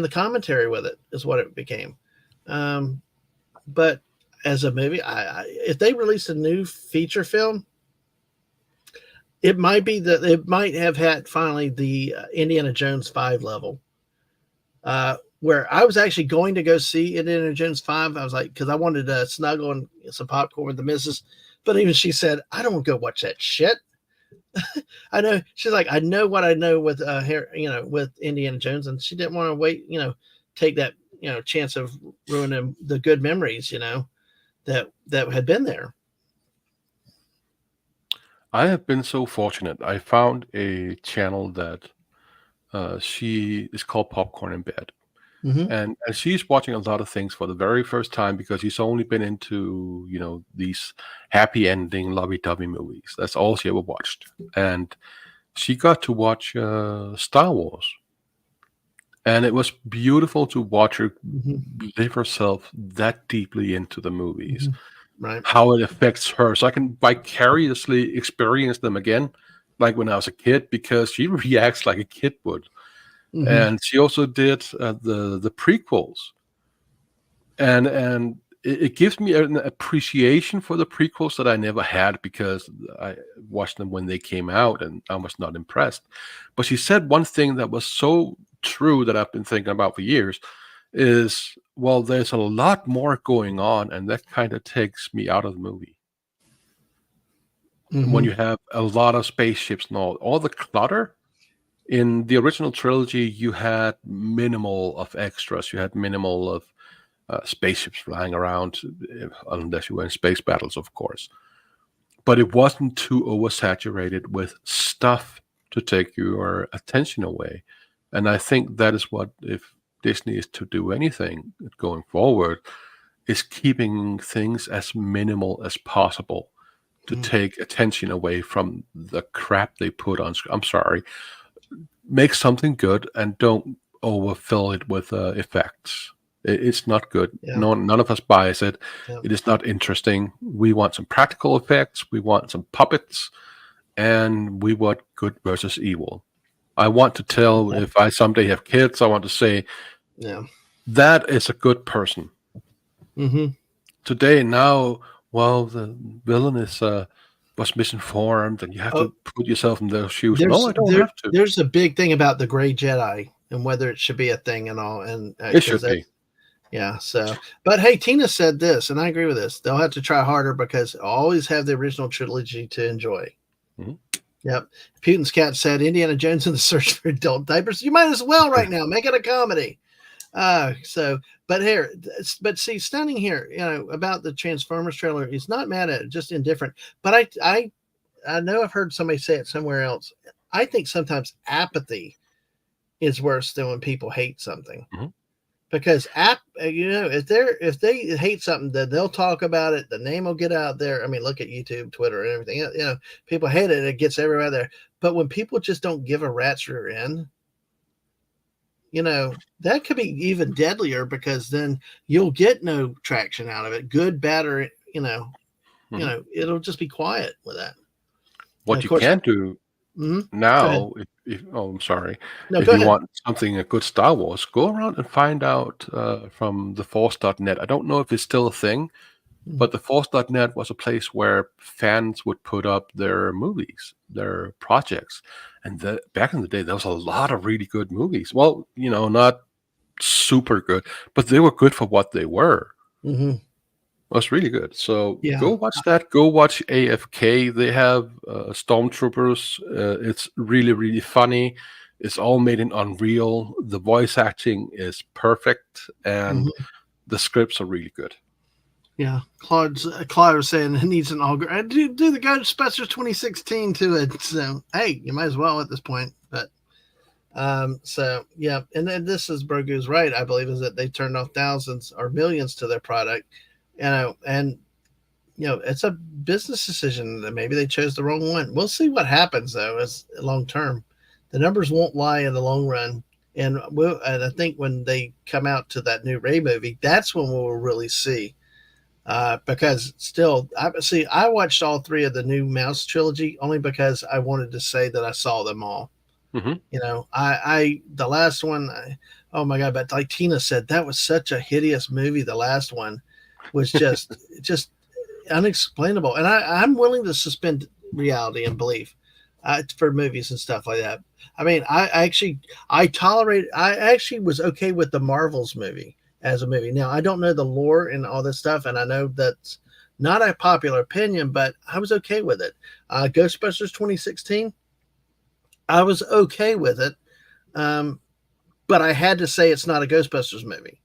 the commentary with it is what it became. But as a movie, if they released a new feature film, it might be that it might have had finally the Indiana Jones 5 level, where I was actually going to go see Indiana Jones 5. I was like, because I wanted to snuggle and get some popcorn with the missus, but even she said, I don't want to go watch that shit. I know. She's like, I know what I know with with Indiana Jones, and she didn't want to wait, take that chance of ruining the good memories, that had been there. I have been so fortunate. I found a channel that she is called Popcorn in Bed. Mm-hmm. And she's watching a lot of things for the very first time because she's only been into, these happy ending lovey-dovey movies. That's all she ever watched. And she got to watch Star Wars. And it was beautiful to watch her live herself that deeply into the movies. Right. How it affects her. So I can vicariously experience them again, like when I was a kid, because she reacts like a kid would. Mm-hmm. And she also did the prequels, and it gives me an appreciation for the prequels that I never had because I watched them when they came out and I was not impressed. But she said one thing that was so true that I've been thinking about for years is, well, there's a lot more going on, and that kind of takes me out of the movie. Mm-hmm. When you have a lot of spaceships and all the clutter. In the original trilogy, you had minimal of extras. You had minimal of spaceships flying around, unless you were in space battles, of course. But it wasn't too oversaturated with stuff to take your attention away. And I think that is what, if Disney is to do anything going forward, is keeping things as minimal as possible to take attention away from the crap they put on screen. I'm sorry. Make something good and don't overfill it with effects. It's not good. Yeah. None of us buys it. Yeah. It is not interesting. We want some practical effects. We want some puppets, and we want good versus evil. I want to tell, if I someday have kids, I want to say, that is a good person. Mm-hmm. Today, now, well, the villain is was misinformed, and you have to put yourself in those shoes. No, I don't have to. There's a big thing about the Gray Jedi and whether it should be a thing and all. And it should be. Yeah. So, but hey, Tina said this, and I agree with this. They'll have to try harder because I always have the original trilogy to enjoy. Mm-hmm. Yep. Putin's cat said, Indiana Jones in the Search for Adult Diapers. You might as well right now make it a comedy. But see, stunning here, about the Transformers trailer. He's not mad at it, just indifferent. But I I know I've heard somebody say it somewhere else. I think sometimes apathy is worse than when people hate something. Mhm. Because if they hate something, then they'll talk about it. The name will get out there. I mean, look at YouTube, Twitter, and everything. People hate it. It gets everywhere there. But when people just don't give a rat's rear end, that could be even deadlier because then you'll get no traction out of it, good, bad, or Mhm. it'll just be quiet with that. And What of you course, can do go ahead. now, I'm sorry, No, if go you ahead. want something a good Star Wars, go around and find out from theforce.net. I don't know if it's still a thing, Mhm. but theforce.net was a place where fans would put up their movies, their projects. And back in the day, there was a lot of really good movies. Well, not super good, but they were good for what they were. Mhm. It was really good. So Yeah. go watch that. Go watch AFK. They have Stormtroopers. It's really, really funny. It's all made in Unreal. The voice acting is perfect, and Mhm. the scripts are really good. Yeah. Claude was saying it needs an auger. Do the Ghostbusters 2016 to it. So hey, you might as well at this point. But so yeah, and then this is Burgu's right, I believe, is that they turned off thousands or millions to their product. And it's a business decision that maybe they chose the wrong one. We'll see what happens though, as long term. The numbers won't lie in the long run. And I think when they come out to that new Ray movie, that's when we'll really see. Because still, I watched all three of the new Mouse trilogy only because I wanted to say that I saw them all. Hmm. I the last one, oh my god! But like Tina said, that was such a hideous movie. The last one was just unexplainable, and I'm willing to suspend reality and belief for movies and stuff like that. I mean, I actually was okay with the Marvels movie as a movie. Now I don't know the lore and all this stuff, and I know that's not a popular opinion, but I was okay with it. Ghostbusters 2016, I was okay with it, um, but I had to say it's not a Ghostbusters movie.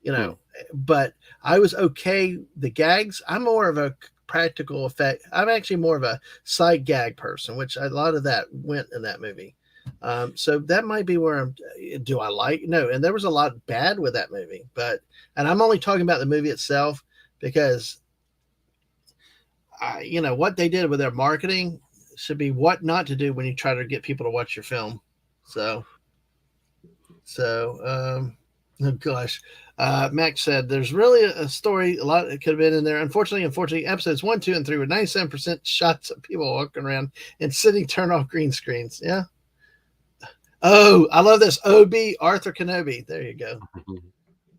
You Hmm. know, but I was okay. The gags, I'm more of a practical effect. I'm actually more of a sight gag person, which a lot of that went in that movie. So that might be where do I like? No, and there was a lot bad with that movie, and I'm only talking about the movie itself because what they did with their marketing should be what not to do when you try to get people to watch your film. So, oh gosh. Max said there's really a story, a lot that could have been in there. Unfortunately, episodes 1, 2, and 3 were 97% shots of people walking around and sitting turn off green screens. Yeah. Oh, I love this. OB Arthur Kenobi. There you go.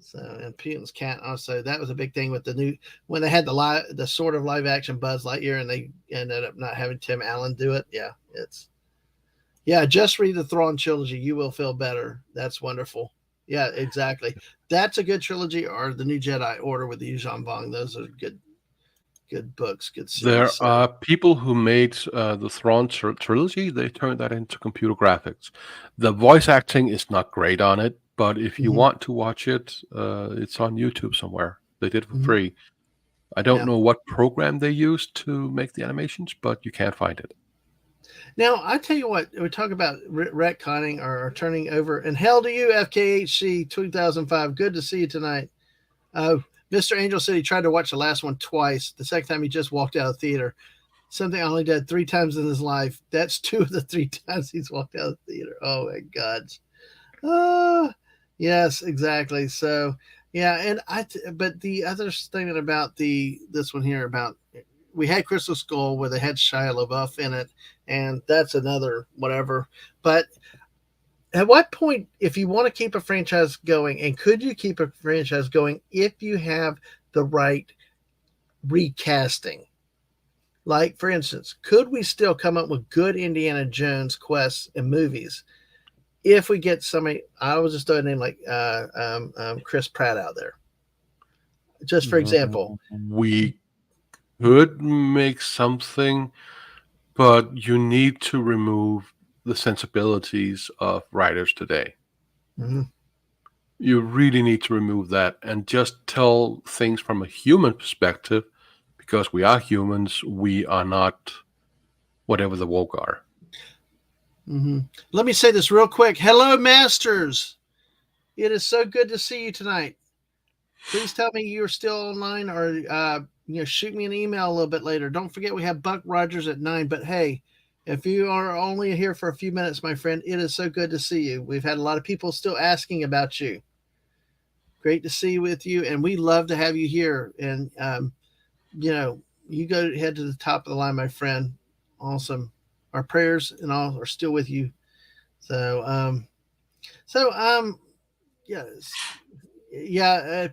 So, and Putin's cat also, that was a big thing with the new, when they had the sort of live action Buzz Lightyear and they ended up not having Tim Allen do it. Yeah, just read the Thrawn trilogy. You will feel better. That's wonderful. Yeah, exactly. That's a good trilogy, or the New Jedi Order with the Yuuzhan Vong. Those are good books, good series. There So, are people who made the Thrawn trilogy. They turned that into computer graphics. The voice acting is not great on it, but if you mhm, want to watch it, it's on YouTube somewhere. They did it for mhm, free. I don't yeah. know what program they used to make the animations, but you can't find it. Now, I tell you what, we talk about retconning or turning over. And hell to you, FKHC 2005. Good to see you tonight. Mr. Angel said he tried to watch the last one twice. The second time he just walked out of the theater. Something I only did 3 times in his life. That's 2 of the 3 times he's walked out of the theater. Oh my God. Yes, exactly. So yeah, and but the other thing about this one here about we had Crystal Skull where they had Shia LaBeouf in it, and that's another whatever. But at what point, if you want to keep a franchise going, and could you keep a franchise going if you have the right recasting? Like, for instance, could we still come up with good Indiana Jones quests and movies if we get somebody? I was just throwing a name like Chris Pratt out there, just for example. We could make something, but you need to remove the sensibilities of writers today. Mhm. You really need to remove that and just tell things from a human perspective because we are humans. We are not whatever the woke are. Mm-hmm. Let me say this real quick. Hello, Masters. It is so good to see you tonight. Please tell me you're still online, or shoot me an email a little bit later. Don't forget we have Buck Rogers at 9. But hey, if you are only here for a few minutes, my friend, it is so good to see you. We've had a lot of people still asking about you. Great to see you with you, and we love to have you here. And you go head to the top of the line, my friend. Awesome. Our prayers and all are still with you. So yes. Yeah,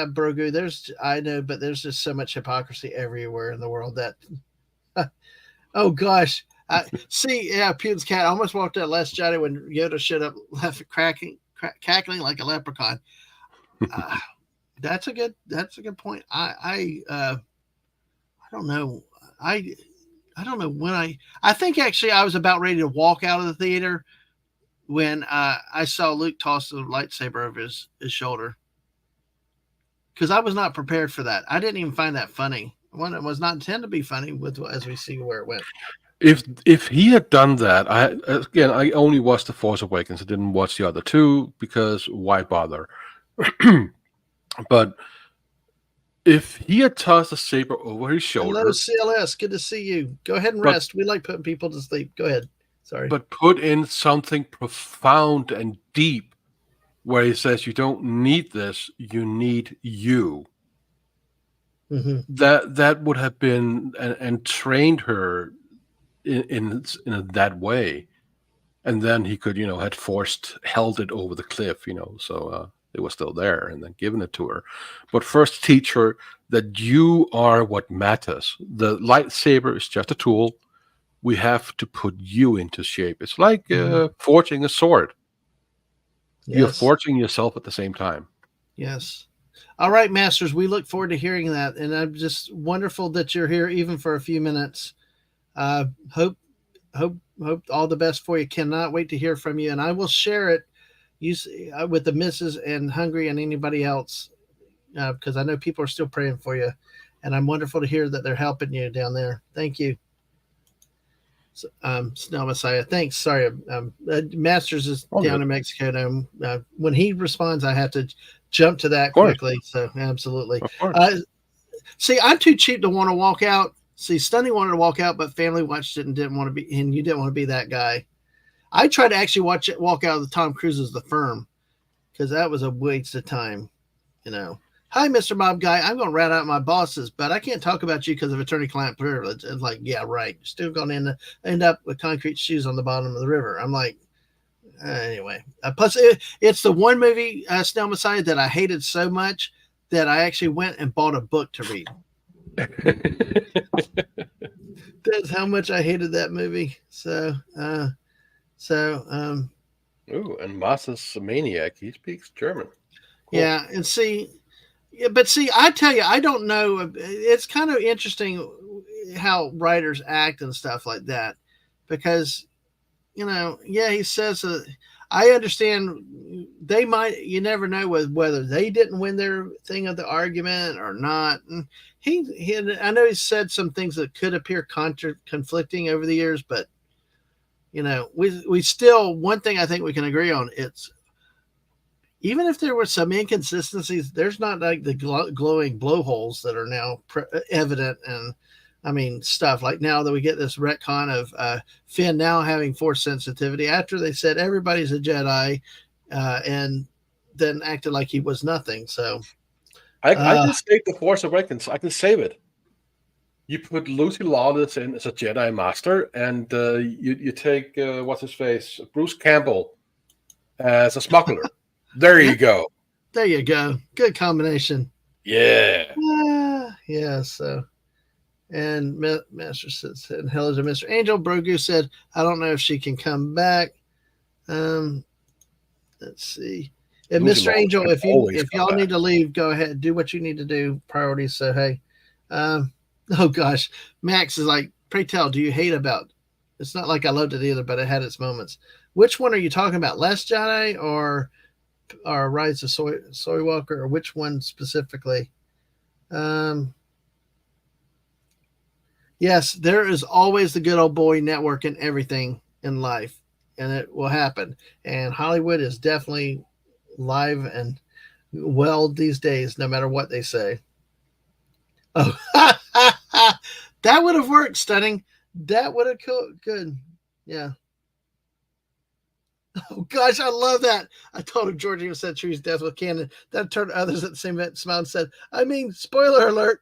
Brogu. I know, but there's just so much hypocrisy everywhere in the world that. Oh gosh, see, yeah, Putin's cat. I almost walked out last Johnny when Yoda showed up, left cackling like a leprechaun. That's a good point. I don't know. I don't know when I think actually I was about ready to walk out of the theater when I saw Luke toss the lightsaber over his shoulder, because I was not prepared for that. I didn't even find that funny. One, it was not intended to be funny as we see where it went. If he had done that, I only watched The Force Awakens. I didn't watch the other two because why bother? But if he had tossed the saber over his shoulder. Hello, CLS. Good to see you. Go ahead and rest. We like putting people to sleep. Go ahead. Sorry. But put in something profound and deep where he says, you don't need this, you need you. Mm-hmm. That would have been and trained her in that way. And then he could, had held it over the cliff, so it was still there, and then given it to her. But first teach her that you are what matters. The lightsaber is just a tool. We have to put you into shape. It's like forging a sword. Yes. You're forging yourself at the same time. Yes. All right, Masters, we look forward to hearing that. And I'm just wonderful that you're here even for a few minutes. Hope all the best for you. Cannot wait to hear from you. And I will share it with the missus and Hungry and anybody else, because I know people are still praying for you. And I'm wonderful to hear that they're helping you down there. Thank you. Snow Messiah. Thanks. Sorry. Masters is down in Mexico now. When he responds, I have to jump to that quickly. So absolutely. See, I'm too cheap to want to walk out. See, Stunny wanted to walk out, but family watched it and didn't want to be, and you didn't want to be that guy. I tried to actually walk out of the Tom Cruise's The Firm, because that was a waste of time. Hi, Mr. Mob Guy. I'm going to rat out my bosses, but I can't talk about you because of attorney-client privilege. It's like, yeah, right. You're still going to end up with concrete shoes on the bottom of the river. I'm like, anyway. Plus, it's the one movie, Snow Messiah, that I hated so much that I actually went and bought a book to read. That's how much I hated that movie. Ooh, and Massa's a maniac. He speaks German. Cool. Yeah, and see, I tell you, I don't know. It's kind of interesting how writers act and stuff like that, because, he says, I understand you never know whether they didn't win their thing of the argument or not. And I know he said some things that could appear conflicting over the years, but, we still, one thing I think we can agree on, it's, even if there were some inconsistencies, there's not like the glowing blowholes that are now evident. And I mean, stuff like now that we get this retcon of Finn now having force sensitivity after they said everybody's a Jedi, and then acted like he was nothing. So I can save the Force Awakens. I can save it. You put Lucy Lawless in as a Jedi Master, and you take what's his face, Bruce Campbell, as a smuggler. There you go. There you go. Good combination. Yeah. Yeah. So, and Master said, hello to Mr. Angel. Brogu said, I don't know if she can come back. Let's see. And Mr. Angel, if y'all need to leave, go ahead. Do what you need to do. Priorities. So, hey. Oh, gosh. Max is like, pray tell, do you hate about? It's not like I loved it either, but it had its moments. Which one are you talking about? Last Jedi or Rise of Soy Walker, or which one specifically? Yes, there is always the good old boy network in everything in life, and it will happen. And Hollywood is definitely live and well these days, no matter what they say. Oh, that would have worked, stunning. That would have good. Yeah. Oh gosh, I love that. I told him George even said Tree's death with cannon. That turned others at the same event smiled and said, I mean, spoiler alert.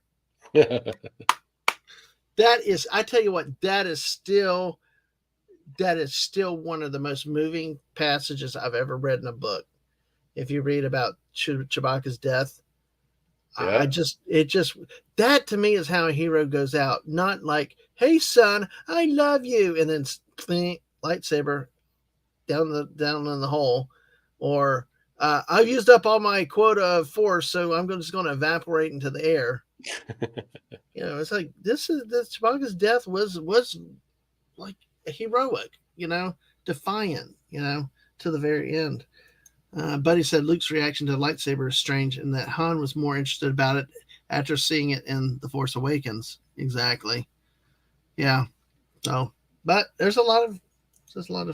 That is, I tell you what, that is still one of the most moving passages I've ever read in a book. If you read about Chewbacca's death, Yeah. it just, that to me is how a hero goes out. Not like, hey son, I love you, and then lightsaber down in the hole, or I've used up all my quota of force, so I'm just going to evaporate into the air. It's like this Chewbacca's death was like heroic, defiant, to the very end. Buddy said Luke's reaction to the lightsaber is strange, and that Han was more interested about it after seeing it in The Force Awakens. Exactly. Yeah. So, but there's a lot of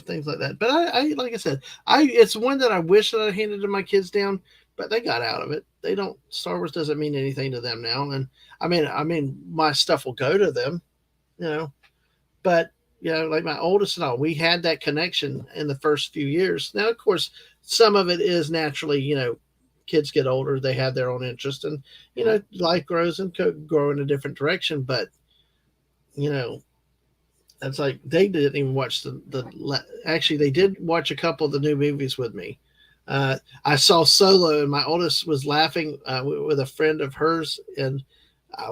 things like that. But I like I said, it's one that I wish that I handed to my kids down, but they got out of it. They don't. Star Wars doesn't mean anything to them now, and I mean, my stuff will go to them, but like my oldest and all, we had that connection in the first few years. Now, of course, some of it is naturally, kids get older, they have their own interest, and life grows and grow in a different direction. But you know, it's like they didn't even watch actually they did watch a couple of the new movies with me. I saw Solo, and my oldest was laughing with a friend of hers, and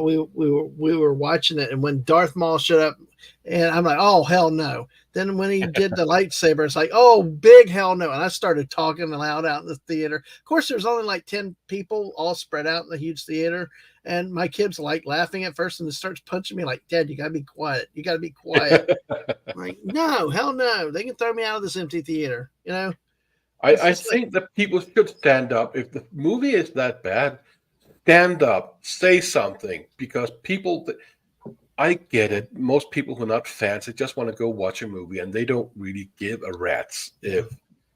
we were watching it. And when Darth Maul showed up, and I'm like, oh hell no. Then when he did the lightsaber, it's like, oh big hell no. And I started talking loud out in the theater. Of course, there's only like 10 people all spread out in the huge theater. And my kids like laughing at first, and it starts punching me like, Dad, you gotta be quiet. You gotta be quiet. I'm like, no, hell no. They can throw me out of this empty theater. I think that people should stand up. If the movie is that bad, stand up, say something, because I get it. Most people who are not fans, they just want to go watch a movie, and they don't really give a rat's if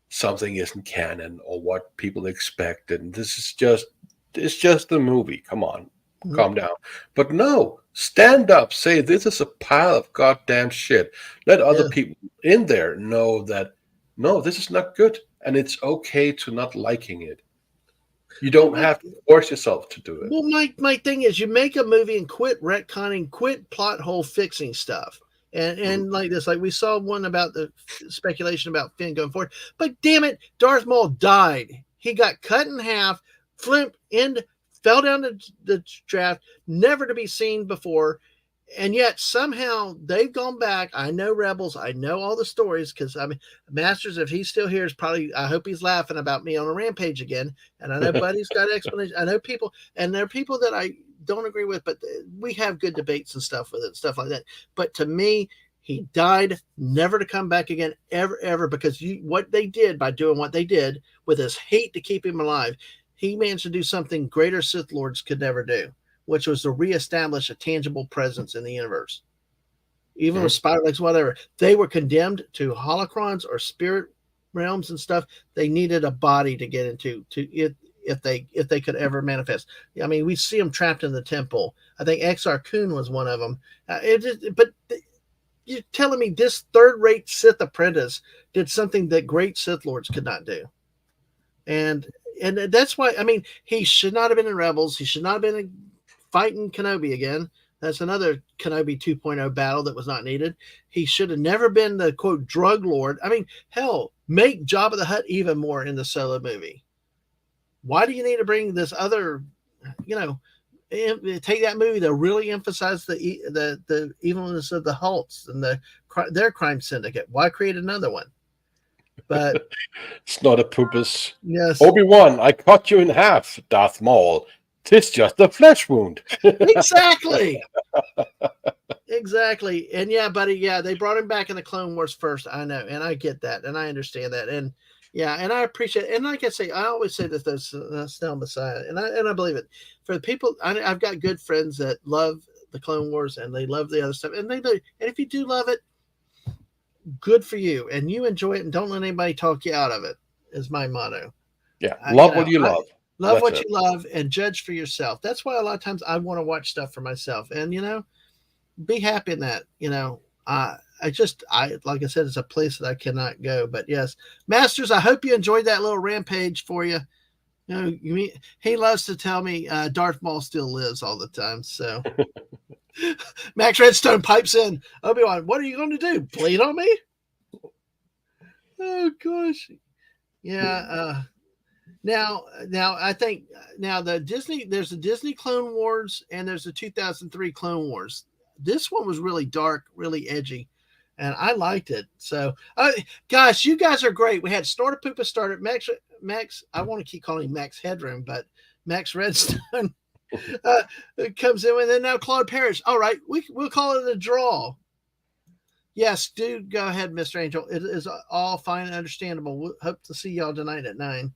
something isn't canon or what people expect. And it's just a movie. Come on, calm down. But no, stand up, say this is a pile of goddamn shit. Let other people in there know that no, this is not good, and it's okay to not liking it. You don't have to force yourself to do it. Well, my thing is, you make a movie and quit retconning, quit plot hole fixing stuff, and like this, like we saw one about the speculation about Finn going forward. But damn it, Darth Maul died. He got cut in half, fell down the draft, never to be seen before. And yet somehow they've gone back. I know Rebels. I know all the stories, because Masters, if he's still here, is probably, I hope he's laughing about me on a rampage again. And I know Buddy's got explanation. I know people, and there are people that I don't agree with, but we have good debates and stuff with it, stuff like that. But to me, he died, never to come back again, ever, because what they did by doing what they did with his hate to keep him alive, he managed to do something greater Sith Lords could never do, which was to reestablish a tangible presence in the universe. Even with spider legs, whatever, they were condemned to holocrons or spirit realms and stuff. They needed a body to get into if they could ever manifest. I mean, we see them trapped in the temple. I think Exar Kun was one of them. You're telling me this third-rate Sith apprentice did something that great Sith Lords could not do, and that's why, I mean, he should not have been in Rebels. He should not have been fighting Kenobi again. That's another Kenobi 2.0 battle that was not needed. He should have never been the quote drug lord. I mean, hell, make Jabba the Hutt even more in the Solo movie. Why do you need to bring this other, take that movie to really emphasize the evilness of the Hults and their crime syndicate? Why create another one? But it's not a purpose. Yes, Obi-Wan, I cut you in half, Darth Maul. 'Tis just a flesh wound. Exactly. Exactly. And yeah, buddy, they brought him back in the Clone Wars first. I know, and I get that, and I understand that, and and I appreciate it. And like I say, I always say that Snell Messiah, and I believe it. For the people, I've got good friends that love the Clone Wars and they love the other stuff. And they do. And if you do love it, good for you. And you enjoy it and don't let anybody talk you out of it, is my motto. Yeah. Love what you you love. Love That's what it. you love and judge for yourself. That's why a lot of times I want to watch stuff for myself. And, be happy in that, I like I said, it's a place that I cannot go. But yes, Masters, I hope you enjoyed that little rampage for you. He loves to tell me Darth Maul still lives all the time. So Max Redstone pipes in. Obi-Wan, what are you going to do? Bleed on me? Oh gosh, yeah. Now I think there's a Disney Clone Wars and there's a 2003 Clone Wars. This one was really dark, really edgy, and I liked it. So, gosh, you guys are great. We had Snortapoopa started. Max, I want to keep calling him Max Headroom, but Max Redstone comes in, and then now Claude Parrish. All right, we'll call it a draw. Yes, do go ahead, Mr. Angel. It is all fine and understandable. We'll hope to see y'all tonight at 9.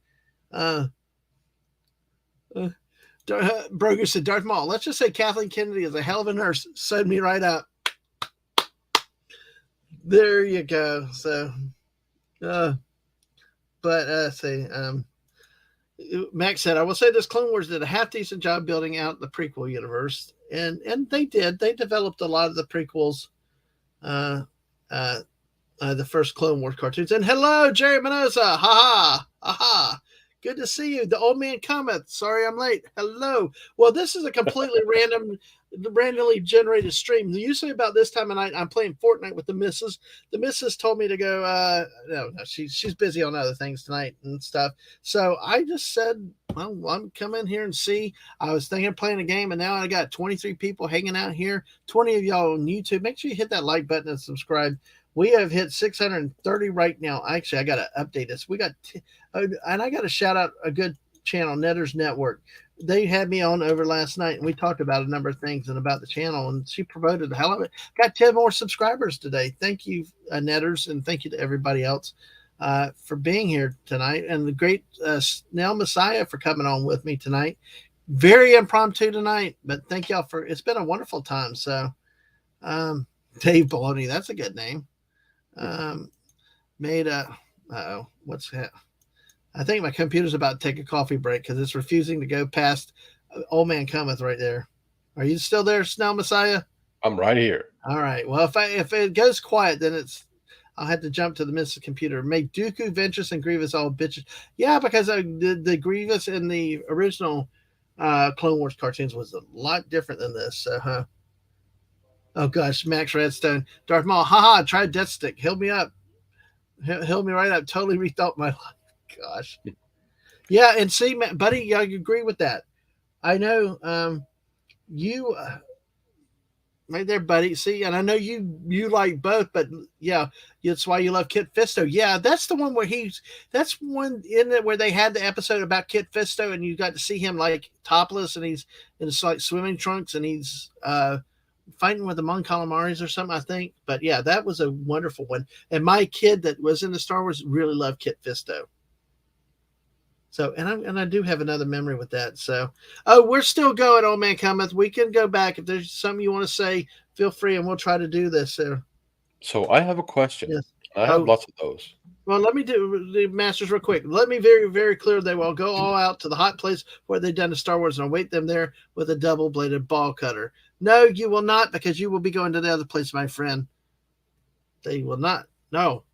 Broger said Darth Maul. Let's just say Kathleen Kennedy is a hell of a nurse. Sewed me right up. There you go. So, Max said, I will say this: Clone Wars did a half decent job building out the prequel universe, and they did. They developed a lot of the prequels. The first Clone Wars cartoons. And hello, Jerry Menosa. Ha ha. Aha. Good to see you. The old man cometh. Sorry I'm late. Hello. Well, this is a completely randomly generated stream. Usually about this time of night, I'm playing Fortnite with the missus. The missus told me to go. No, she's busy on other things tonight and stuff. So I just said, well, I'm coming here and see. I was thinking of playing a game, and now I got 23 people hanging out here. 20 of y'all on YouTube. Make sure you hit that like button and subscribe. We have hit 630 right now. Actually, I got to update this. We got, and I got to shout out a good channel, Netters Network. They had me on over last night, and we talked about a number of things and about the channel, and she promoted the hell of it. Got 10 more subscribers today. Thank you, Netters, and thank you to everybody else for being here tonight, and the great Snell Messiah for coming on with me tonight. Very impromptu tonight, but thank y'all for. It's been a wonderful time. So, Dave Baloney, that's a good name. What's that? I think my computer's about to take a coffee break because it's refusing to go past Old Man Cometh right there. Are you still there, Snell Messiah? I'm right here. All right. Well, if it goes quiet, then I'll have to jump to the Mrs. Computer. Make Dooku, Ventress, and Grievous all bitches. Yeah, because the Grievous in the original Clone Wars cartoons was a lot different than this. So, oh gosh, Max Redstone, Darth Maul, haha, try Death Stick, heal me up, heal me right up. Totally rethought my life. Gosh, yeah, and see, buddy, I agree with that. I know, you right there, buddy. See, and I know you like both, but yeah, that's why you love Kit Fisto. Yeah, that's the one where that's one in it where they had the episode about Kit Fisto, and you got to see him like topless, and he's in like swimming trunks, and he's fighting with the Mon Calamaris or something, I think. But yeah, that was a wonderful one. And my kid that was in the Star Wars really loved Kit Fisto. So, and I do have another memory with that. So, we're still going, Old Man Cometh. We can go back if there's something you want to say. Feel free, and we'll try to do this. So I have a question. Yes. I have lots of those. Well, let me do the Masters real quick. Let me very, very clear. They will go all out to the hot place where they've done the Star Wars and await them there with a double-bladed ball cutter. No, you will not, because you will be going to the other place, my friend. They will not. No.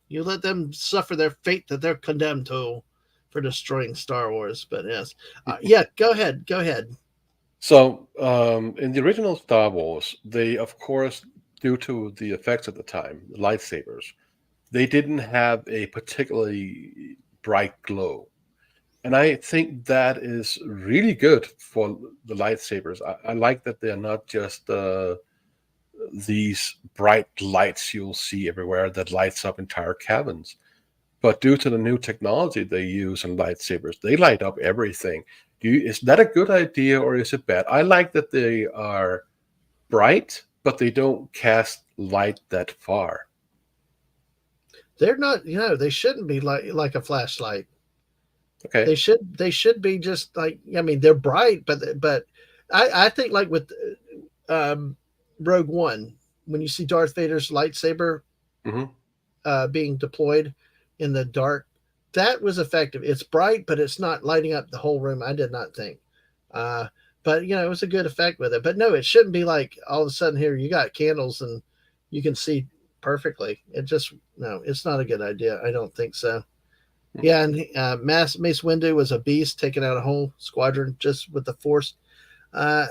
You let them suffer their fate that they're condemned to for destroying Star Wars. But yes. Yeah, go ahead. So in the original Star Wars, they, of course, due to the effects at the time, the lightsabers, they didn't have a particularly bright glow. And I think that is really good for the lightsabers. I like that they're not just these bright lights you'll see everywhere that lights up entire cabins. But due to the new technology they use in lightsabers, they light up everything. Is that a good idea or is it bad? I like that they are bright, but they don't cast light that far. They're not, they shouldn't be like a flashlight. Okay. They should be just like, I mean, they're bright, but I think like with um, Rogue One, when you see Darth Vader's lightsaber Hmm. being deployed in the dark, that was effective. It's bright, but it's not lighting up the whole room. I did not think. Uh, but it was a good effect with it. But no, it shouldn't be like all of a sudden here you got candles and you can see perfectly. It just no, it's not a good idea. I don't think so. Yeah, and Mace Windu was a beast, taking out a whole squadron just with the Force. Uh,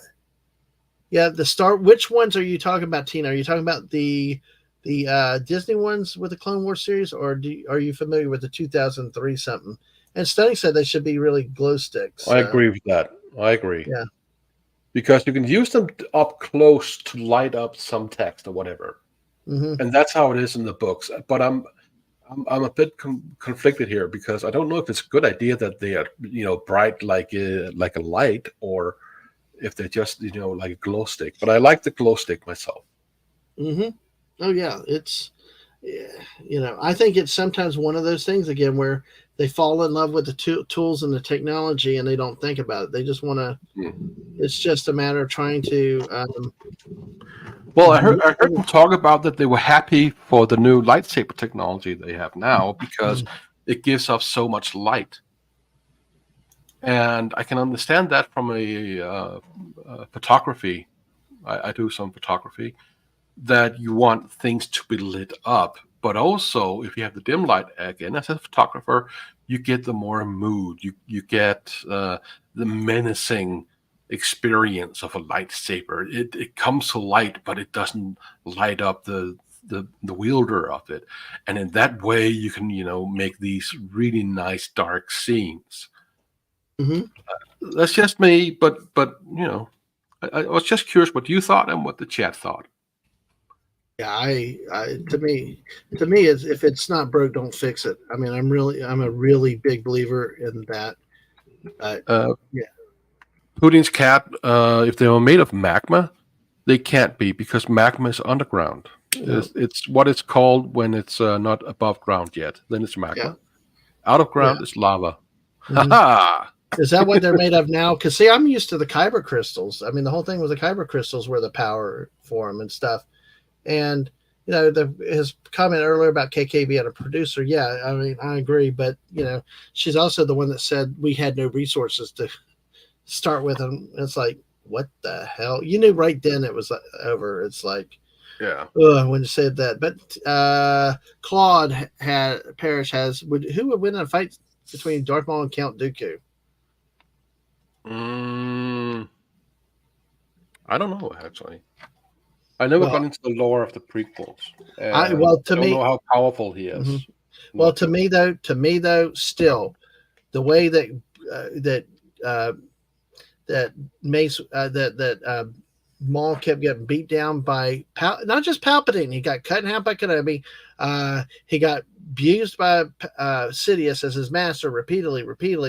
yeah, the Star. Which ones are you talking about, Tina? Are you talking about the Disney ones with the Clone Wars series, or are you familiar with the 2003 something? And Stunning said they should be really glow sticks. I agree with that. I agree. Yeah. Because you can use them up close to light up some text or whatever, Mm-hmm. and that's how it is in the books. But I'm a bit conflicted here because I don't know if it's a good idea that they are bright like a light, or if they're just like a glow stick. But I like the glow stick myself. Mm-hmm. Oh yeah, yeah, I think it's sometimes one of those things again where they fall in love with the tools and the technology and they don't think about it. They just want to. Hmm. It's just a matter of trying to. Well, I heard them talk about that they were happy for the new lightsaber technology they have now because it gives off so much light. And I can understand that from a photography. I do some photography that you want things to be lit up, but also if you have the dim light again as a photographer, you get the more mood. You get the menacing experience of a lightsaber. It comes to light, but it doesn't light up the wielder of it, and in that way you can make these really nice dark scenes. Mm-hmm. That's just me, but I was just curious what you thought and what the chat thought. Yeah, to me, is if it's not broke, don't fix it. I mean, I'm a really big believer in that. Uh, Yeah, Putin's cat, if they were made of magma, they can't be because magma is underground. yeah, It's what it's called when it's not above ground yet. Then it's yeah, magma. Out of yeah. ground is lava. Ha Mm-hmm. ha! Is that what they're made of now? Because see, I'm used to the kyber crystals. I mean, the whole thing was the kyber crystals were the power for them and stuff. And his comment earlier about KK being a producer, yeah, I mean, I agree. But she's also the one that said we had no resources to start with, and it's like, what the hell? You knew right then it was over. It's like, Yeah. ugh, when you said that. But Claude Parrish who would win in a fight between Darth Maul and Count Dooku? Mm, I don't know actually. I never got Well, into the lore of the prequels, I and well I to don't me, know how powerful he is. mhm. In Well what to way. me though, still the way that that that Mace that Maul kept getting beat down by not just Palpatine. He got cut in half by Kenobi. He got abused by Sidious as his master repeatedly,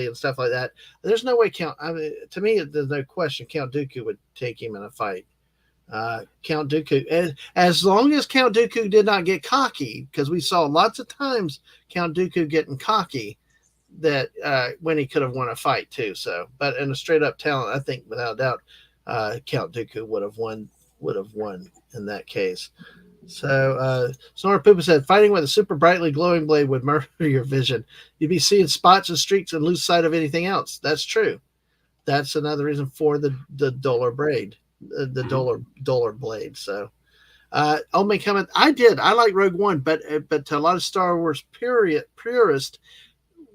and stuff like that. There's no way I mean, to me, there's no question Count Dooku would take him in a fight. Count Dooku, and as long as Count Dooku did not get cocky, because we saw lots of times Count Dooku getting cocky that when he could have won a fight too. So, but in a straight up talent, I think without a doubt, Count Dooku would have won. In that case. So, Sonora Poopa said, fighting with a super brightly glowing blade would murder your vision. You'd be seeing spots and streaks and lose sight of anything else. That's true. That's another reason for the duller braid, the duller blade. So, only comment. I like Rogue One, but to a lot of Star Wars purists,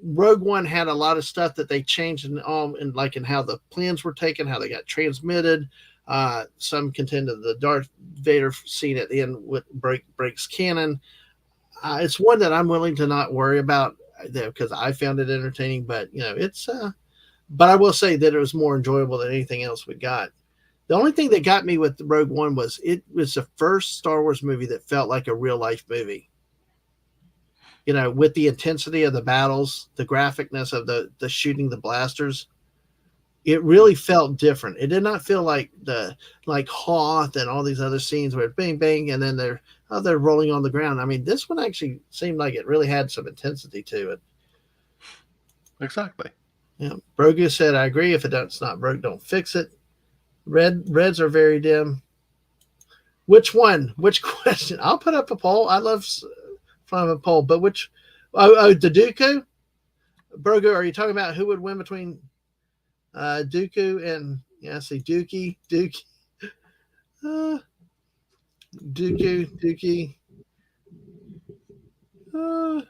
Rogue One had a lot of stuff that they changed in how the plans were taken, how they got transmitted. Some contend that the Darth Vader scene at the end breaks canon. It's one that I'm willing to not worry about because I found it entertaining. But it's. But I will say that it was more enjoyable than anything else we got. The only thing that got me with Rogue One was it was the first Star Wars movie that felt like a real life movie. With the intensity of the battles, the graphicness of the shooting the blasters, it really felt different. It did not feel like Hoth and all these other scenes where bang bang and then they're rolling on the ground. I mean, this one actually seemed like it really had some intensity to it. Exactly. Yeah, Brogu said, "I agree. If it's not broke, don't fix it." Reds are very dim. Which one? Which question? I'll put up a poll. I love from a poll, but which? Oh, the Dooku. Brogo, are you talking about who would win between Dooku and see Dookie, uh, Dookie. Uh,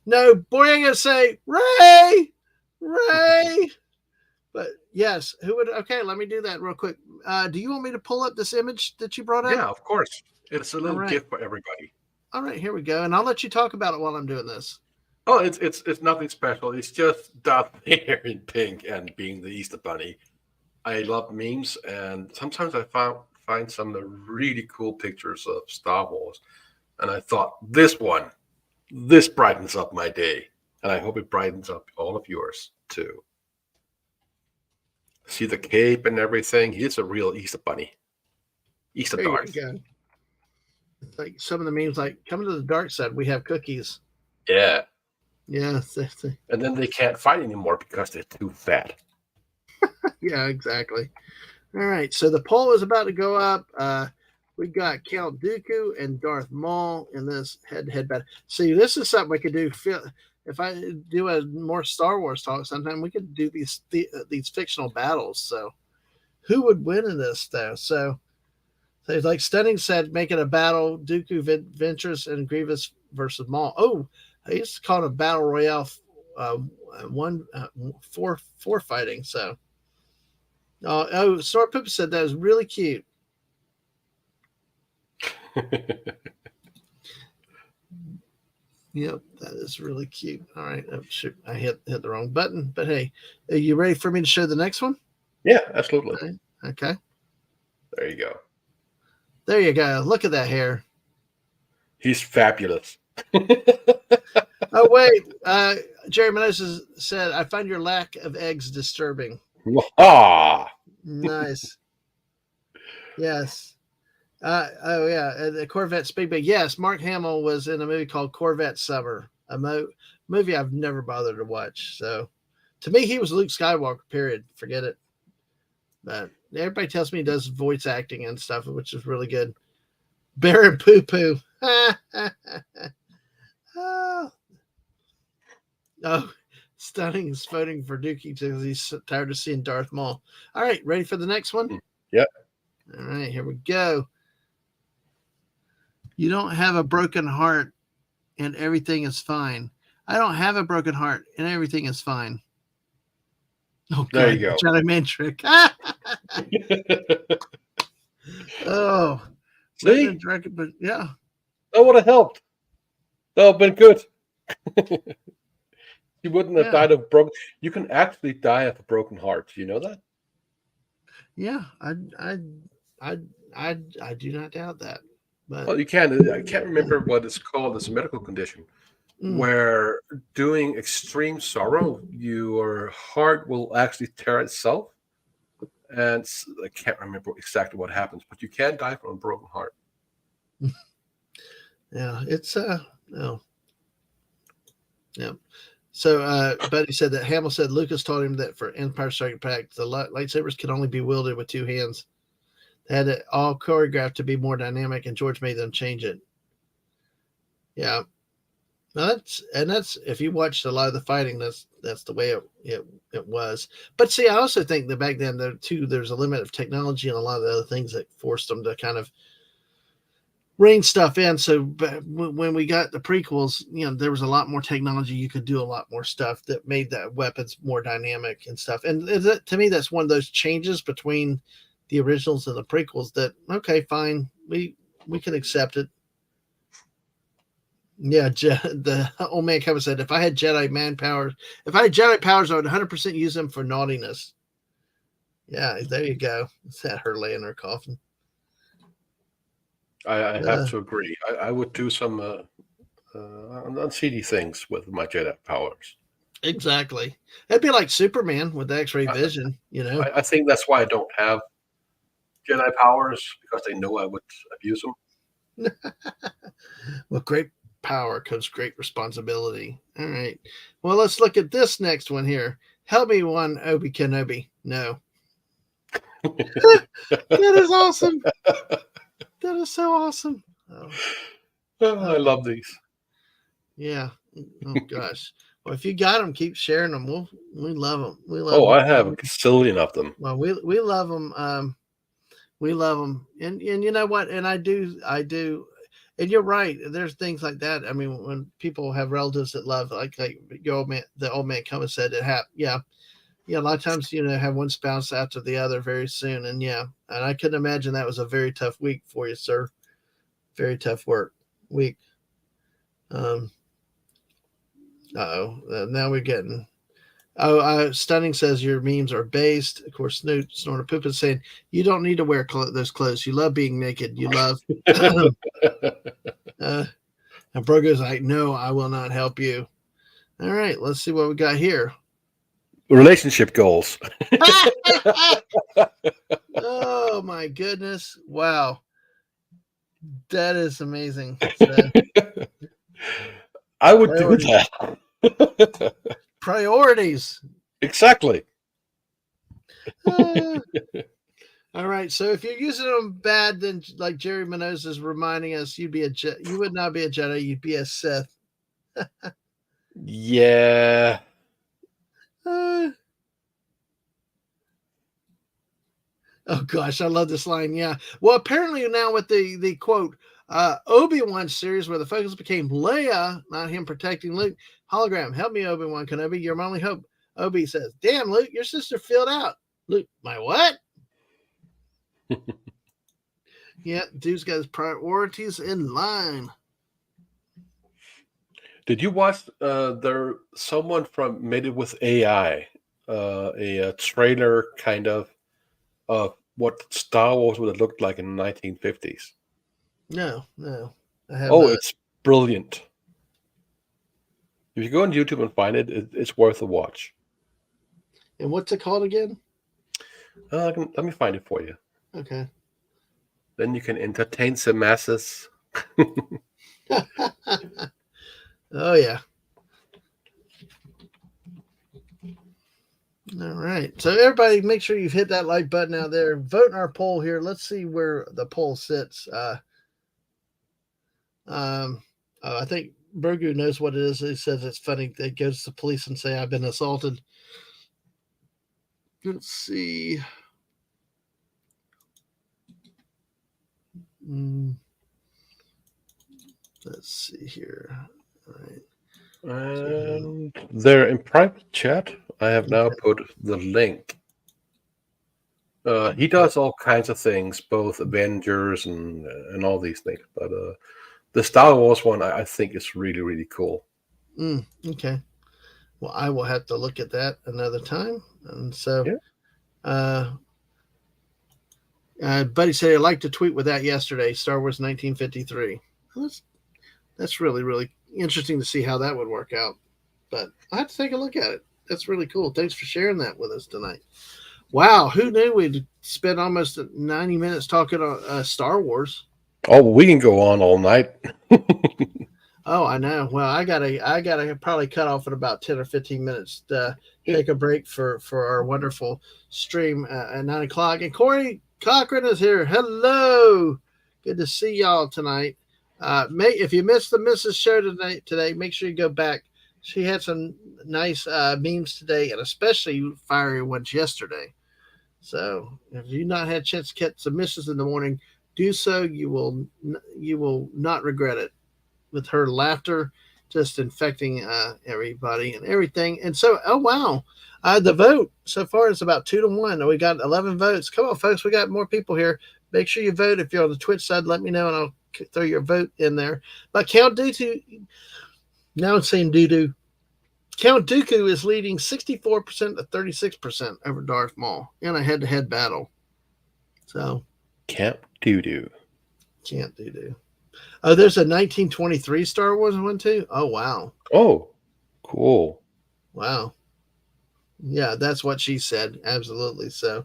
no, boy, I'm gonna say Ray. But yes, who would? Okay, let me do that real quick. Do you want me to pull up this image that you brought up? Yeah, of course. It's a little right. gift for everybody. All right, here we go, and I'll let you talk about it while I'm doing this. Oh, it's nothing special. It's just Darth Vader in pink and being the Easter Bunny. I love memes, and sometimes I find some really cool pictures of Star Wars, and I thought this brightens up my day, and I hope it brightens up all of yours too. See the cape and everything. He's a real Easter Bunny. Easter Darth. Like some of the memes, like "Come to the dark side, we have cookies." Yeah. Yeah. And then they can't fight anymore because they're too fat. Yeah, exactly. All right, so the poll is about to go up. We got Count Dooku and Darth Maul in this head-to-head battle. See, this is something we could do. If I do a more Star Wars talk sometime, we could do these fictional battles. So, who would win in this though? So like Stunning said, make it a battle: Dooku, Ventress, and Grievous versus Maul. Oh, he's called a battle royale. Four fighting. So. Snort Poopa said that was really cute. Yep, that is really cute. All right. Oh, shoot, I hit the wrong button. But hey, are you ready for me to show the next one? Yeah, absolutely. Right. Okay. There you go. There you go. Look at that hair. He's fabulous. Oh, wait. Jerry Menezes said, I find your lack of eggs disturbing. Ah, nice. Yes. Oh yeah, the Corvette Speed Big. Yes, Mark Hamill was in a movie called Corvette Summer, a movie I've never bothered to watch. So, to me, he was Luke Skywalker. Period. Forget it. But everybody tells me he does voice acting and stuff, which is really good. Baron Poo Poo. Oh. Stunning is voting for Dookie because he's tired of seeing Darth Maul. All right, ready for the next one? Yep. All right, here we go. You don't have a broken heart and everything is fine. I don't have a broken heart and everything is fine. Oh, God. There you go. Jedi Man trick. Oh. See? But yeah. That would have helped. That would have been good. You wouldn't have died of broken. You can actually die of a broken heart. You know that? Yeah, I do not doubt that. But well, you can. I can't remember what it's called. It's a medical condition where doing extreme sorrow, your heart will actually tear itself. And I can't remember exactly what happens, but you can die from a broken heart. Yeah, it's no. Yeah. So, Buddy said that Hamill said Lucas told him that for Empire Strikes Back, the lightsabers can only be wielded with two hands. They had it all choreographed to be more dynamic, and George made them change it. Yeah, now that's if you watched a lot of the fighting, that's the way it was. But see, I also think that back then there's a limit of technology and a lot of the other things that forced them to kind of rein stuff in. So when we got the prequels, there was a lot more technology. You could do a lot more stuff that made the weapons more dynamic and stuff. And to me, that's one of those changes between the originals and the prequels that, okay, fine. We can accept it. Yeah. The old man Kevin said, if I had Jedi powers, I would 100% use them for naughtiness. Yeah. There you go. Is that her laying her coffin? I have to agree. I would do some unseedy things with my Jedi powers. Exactly. It'd be like Superman with the X-ray vision, I think that's why I don't have Jedi powers, because they know I would abuse them. With great power comes great responsibility. All right. Well, let's look at this next one here. Help me one, Obi Kenobi. No. That is awesome. That is so awesome. Oh, I love these. yeah. Oh gosh. Well, if you got them, keep sharing them. We love them. We love Oh, them. I have a gazillion of them. Well, we love them. We love them, and you know what? And I do. And you're right. There's things like that. I mean, when people have relatives that love, like your old man, the old man come and said it happened. Yeah, yeah. A lot of times, have one spouse after the other very soon, and and I couldn't imagine that was a very tough week for you, sir. Very tough week. Um. Now we're getting. Oh, Stunning says your memes are based. Of course, Snorter Poop is saying you don't need to wear those clothes. You love being naked. You love. And Brogo's like, no, I will not help you. All right, let's see what we got here. Relationship goals. Oh my goodness! Wow, that is amazing. So, I would do that. Priorities. Exactly. All right, so if you're using them bad, then like Jerry Minoz is reminding us, you would not be a Jedi, you'd be a Sith. Yeah. Oh gosh, I love this line. Yeah. Well, apparently now with the quote, Obi-Wan series where the focus became Leia, not him protecting Luke. Hologram, help me, Obi-Wan Kenobi. You're my only hope. Obi says, damn, Luke, your sister filled out. Luke, my what? Yeah, dude's got his priorities in line. Did you watch there someone from Made It With AI, a trailer kind of what Star Wars would have looked like in the 1950s? No. I have not. It's brilliant. If you go on YouTube and find it, it's worth a watch. And what's it called again? Let me find it for you. Okay. Then you can entertain the masses. Oh, yeah. All right. So, everybody, make sure you've hit that like button out there. Vote in our poll here. Let's see where the poll sits. I think Burgu knows what it is. He says it's funny. They goes to the police and say, I've been assaulted. Let's see. Let's see here. All right. And they're in private chat. I have now put the link. He does all kinds of things, both Avengers and all these things. But the Star Wars one, I think, is really, really cool. Okay. Well, I will have to look at that another time. And so, Buddy said I liked to tweet with that yesterday. Star Wars 1953. That's really, really interesting to see how that would work out. But I have to take a look at it. That's really cool. Thanks for sharing that with us tonight. Wow, who knew we'd spend almost 90 minutes talking on Star Wars? Oh, we can go on all night. Oh, I know. Well, I gotta probably cut off in about 10 or 15 minutes to take a break for our wonderful stream at 9 o'clock. And Corey Cochran is here. Hello. Good to see y'all tonight. If you missed the Mrs. show today, make sure you go back. She had some nice memes today, and especially fiery ones yesterday. So if you've not had a chance to catch some Mrs. in the morning, do so. You will not regret it. With her laughter just infecting everybody and everything. And so, oh wow, the vote so far is about 2-1. We got 11 votes. Come on, folks, we got more people here. Make sure you vote. If you're on the Twitch side, let me know and I'll throw your vote in there. But Count Dooku, now I'm saying doo-doo. Count Dooku is leading 64% to 36% over Darth Maul in a head-to-head battle. So Count Doo-doo. Count Doo-doo. Oh, there's a 1923 Star Wars one too. Oh, wow. Oh, cool. Wow. Yeah, that's what she said. Absolutely. So,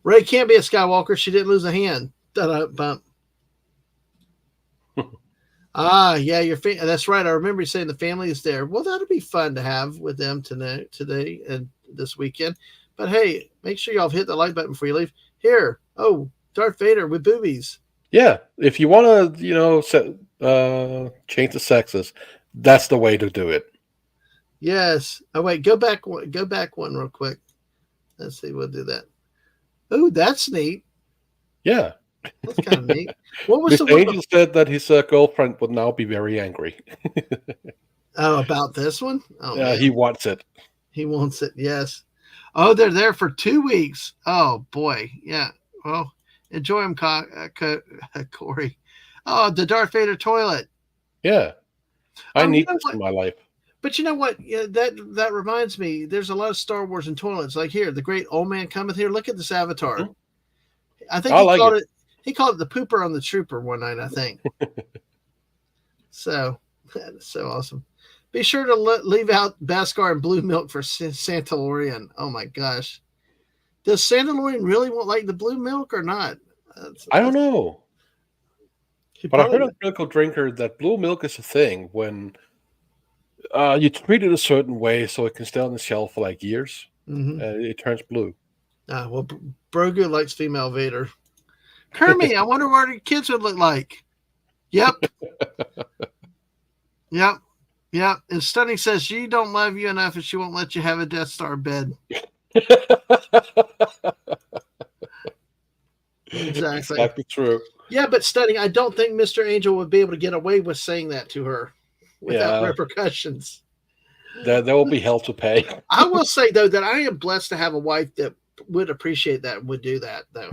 Rey can't be a Skywalker. She didn't lose a hand. Bump. Yeah, that's right. I remember you saying the family is there. Well, that'll be fun to have with them today and this weekend. But hey, make sure y'all hit the like button before you leave. Here, oh, Darth Vader with boobies. Yeah, if you want to, change the sexes, that's the way to do it. Yes. Oh wait, go back one real quick. Let's see, we'll do that. Oh, that's neat. Yeah. That's kind of neat. What was Miss the one? Angel said that his girlfriend would now be very angry. Oh, about this one? Oh, Yeah, man. he wants it. He wants it. Yes. Oh, they're there for 2 weeks. Oh boy. Yeah. Well, enjoy them, Corey. Oh, the Darth Vader toilet. Yeah, I You need know this what? in my life. But you know what? Yeah, that reminds me. There's a lot of Star Wars in toilets. Like here, the Great Old Man Cometh Here. Look at this avatar. Mhm. I think I like it. He called it the pooper on the trooper one night. I think. So that's so awesome. Be sure to leave out Beskar and blue milk for Santalorian. Oh my gosh. Does Santalorian really want like the blue milk or not? I don't know. He But I heard probably, on Critical Drinker that blue milk is a thing when you treat it a certain way so it can stay on the shelf for like years. Mhm. It turns blue. Well, Brogu likes female Vader. Kermie, I wonder what her kids would look like. Yep. Yep. Yep. And Stunning says she don't love you enough and she won't let you have a Death Star bed. Exactly true. Yeah, but Stunning, I don't think Mr. Angel would be able to get away with saying that to her without repercussions. There will be hell to pay. I will say, though, that I am blessed to have a wife that would appreciate that and would do that, though.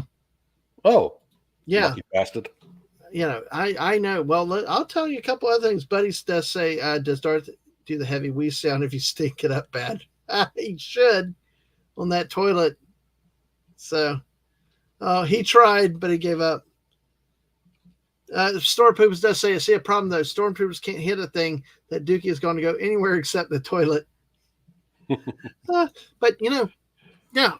Oh. Yeah. Lucky bastard. You know, I know. Well, I'll tell you a couple other things. Buddy does say, does Darth do the heavy wee sound if you stink it up bad? He should on that toilet. So, he tried, but he gave up. Stormtroopers does say, I see a problem, though. Stormtroopers can't hit a thing that Dookie is going to go anywhere except the toilet. But, you know, yeah.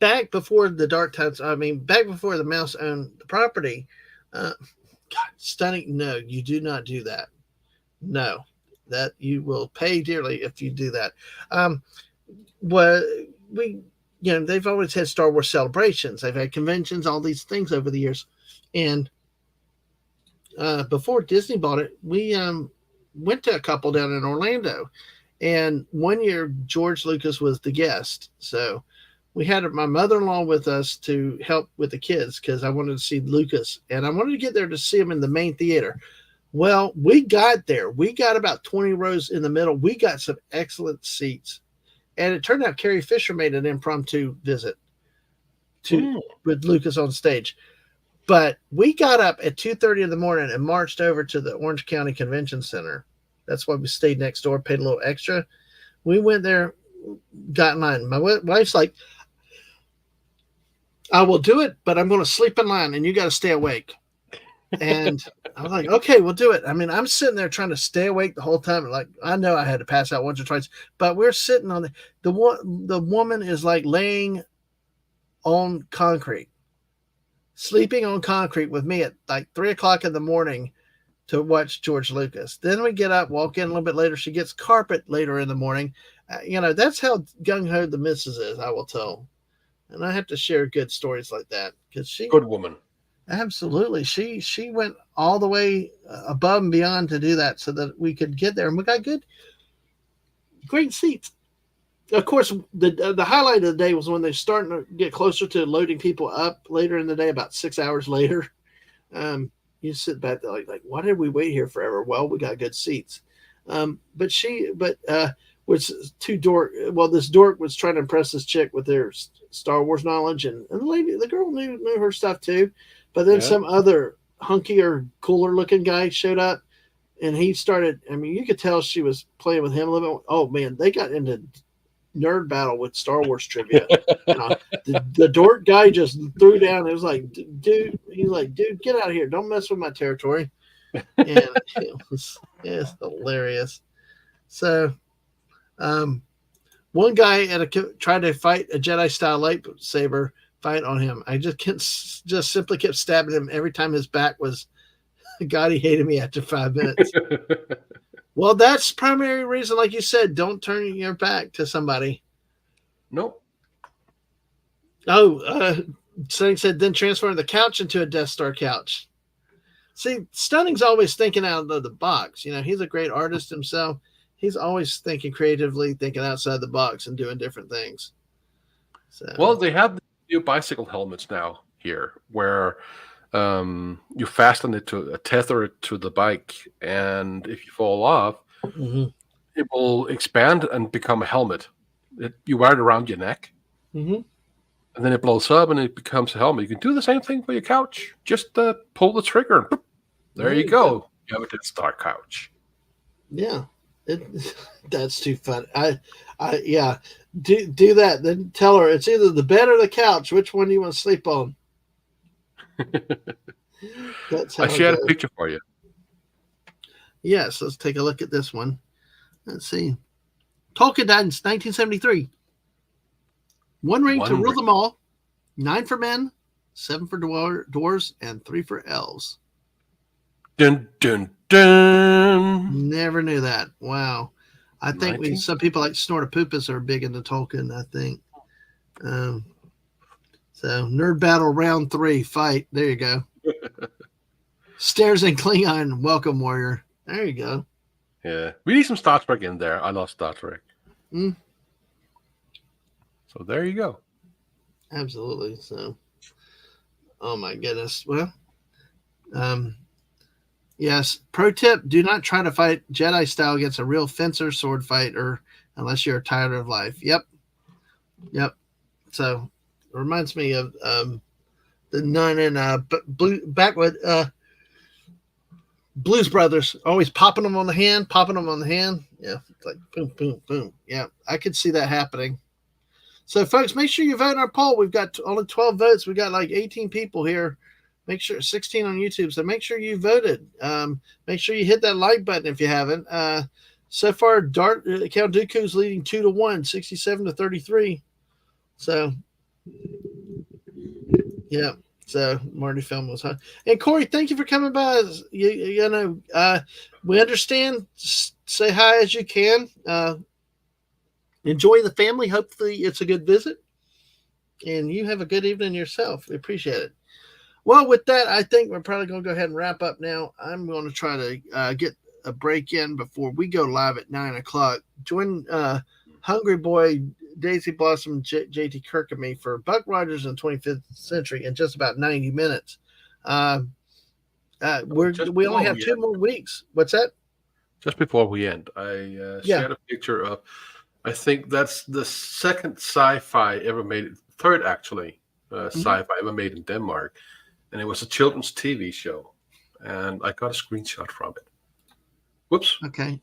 Back before the Dark Times, back before the Mouse owned the property, God, Stunning, no, you do not do that. No, that you will pay dearly if you do that. They've always had Star Wars celebrations. They've had conventions, all these things over the years. And before Disney bought it, we went to a couple down in Orlando. And one year, George Lucas was the guest. So we had my mother-in-law with us to help with the kids because I wanted to see Lucas. And I wanted to get there to see him in the main theater. Well, we got there. We got about 20 rows in the middle. We got some excellent seats. And it turned out Carrie Fisher made an impromptu visit with Lucas on stage. But we got up at 2:30 in the morning and marched over to the Orange County Convention Center. That's why we stayed next door, paid a little extra. We went there, got in line. My wife's like, I will do it, but I'm going to sleep in line and you got to stay awake. And I was like, okay, we'll do it. I'm sitting there trying to stay awake the whole time. Like, I know I had to pass out once or twice, but we're sitting on the woman is like laying on concrete, sleeping on concrete with me at like 3:00 in the morning to watch George Lucas. Then we get up, walk in a little bit later. She gets carpet later in the morning. That's how gung-ho the missus is, I will tell. And I have to share good stories like that because good woman. Absolutely. She went all the way above and beyond to do that so that we could get there. And we got great seats. Of course, the highlight of the day was when they're starting to get closer to loading people up later in the day, about 6 hours later. You sit back there like, why did we wait here forever? Well, we got good seats. This dork was trying to impress this chick with their Star Wars knowledge, and the girl knew her stuff too. But then some other hunkier, cooler looking guy showed up, and he started. You could tell she was playing with him a little bit. Oh man, they got into nerd battle with Star Wars trivia. The dork guy just threw down. It was like, dude, get out of here! Don't mess with my territory. And it's hilarious. So, one guy tried to fight a Jedi style lightsaber fight on him. I just simply kept stabbing him every time his back was. God, he hated me after 5 minutes. Well, that's primary reason, like you said, don't turn your back to somebody. Nope. Oh, Stunning said then transform the couch into a Death Star couch. See, Stunning's always thinking out of the box. You know, he's a great artist himself. He's always thinking creatively, thinking outside the box, and doing different things. So, Well, they have the new bicycle helmets now here, where you fasten it to tether it to the bike, and if you fall off, it will expand and become a helmet. You wear it around your neck, and then it blows up and it becomes a helmet. You can do the same thing for your couch. Just pull the trigger, and there you go. You have a Death Star couch. Yeah, that's too fun. Yeah, do that. Then tell her it's either the bed or the couch. Which one do you want to sleep on? That's how I shared a picture for you. Yes, let's take a look at this one. Let's see. Tolkien died in 1973. One ring to rule them all. 9 for men, 7 for dwarves, and 3 for elves. Dun dun dun. Never knew that. Wow. I think some people like Snortopoopas are big into Tolkien, I think. So Nerd Battle Round 3, fight. There you go. Stairs and Klingon, welcome warrior. There you go. Yeah. We need some Star Trek in there. I love Star Trek. So there you go. Absolutely. So, oh my goodness. Well, yes. Pro tip: do not try to fight Jedi style against a real fencer sword fighter unless you're tired of life. Yep. So, it reminds me of the nun in Blues Brothers, always popping them on the hand. Yeah, it's like boom, boom, boom. Yeah, I could see that happening. So, folks, make sure you vote in our poll. We've got only 12 votes. We got like 18 people here. Make sure 16 on YouTube. So make sure you voted. Make sure you hit that like button if you haven't. So far, Count Dooku's leading 2-1, 67-33. So, yeah. So Marty Film was hot. And Corey, thank you for coming by. We understand. Say hi as you can. Enjoy the family. Hopefully it's a good visit. And you have a good evening yourself. We appreciate it. Well, with that, I think we're probably going to go ahead and wrap up now. I'm going to try to get a break in before we go live at 9 o'clock. Join Hungry Boy, Daisy Blossom, JT Kirk and me for Buck Rogers in the 25th Century in just about 90 minutes. We only have 2 more weeks. What's that? Just before we end, I shared a picture of, I think that's the second sci-fi ever made, third actually, sci-fi ever made in Denmark. And it was a children's TV show. And I got a screenshot from it. Whoops. Okay.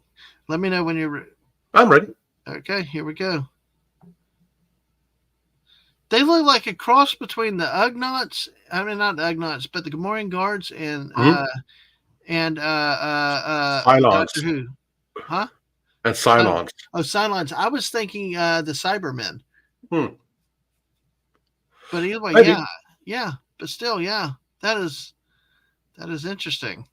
Let me know when you're ready. I'm ready. Okay, here we go. They look like a cross between the Ugnaughts. I mean, not the Ugnaughts, but the Gamorrean Guards and Cylons. Doctor Who. Huh? And Cylons. Oh, Cylons. I was thinking the Cybermen. But either way, Maybe. yeah. But still, yeah. That is interesting.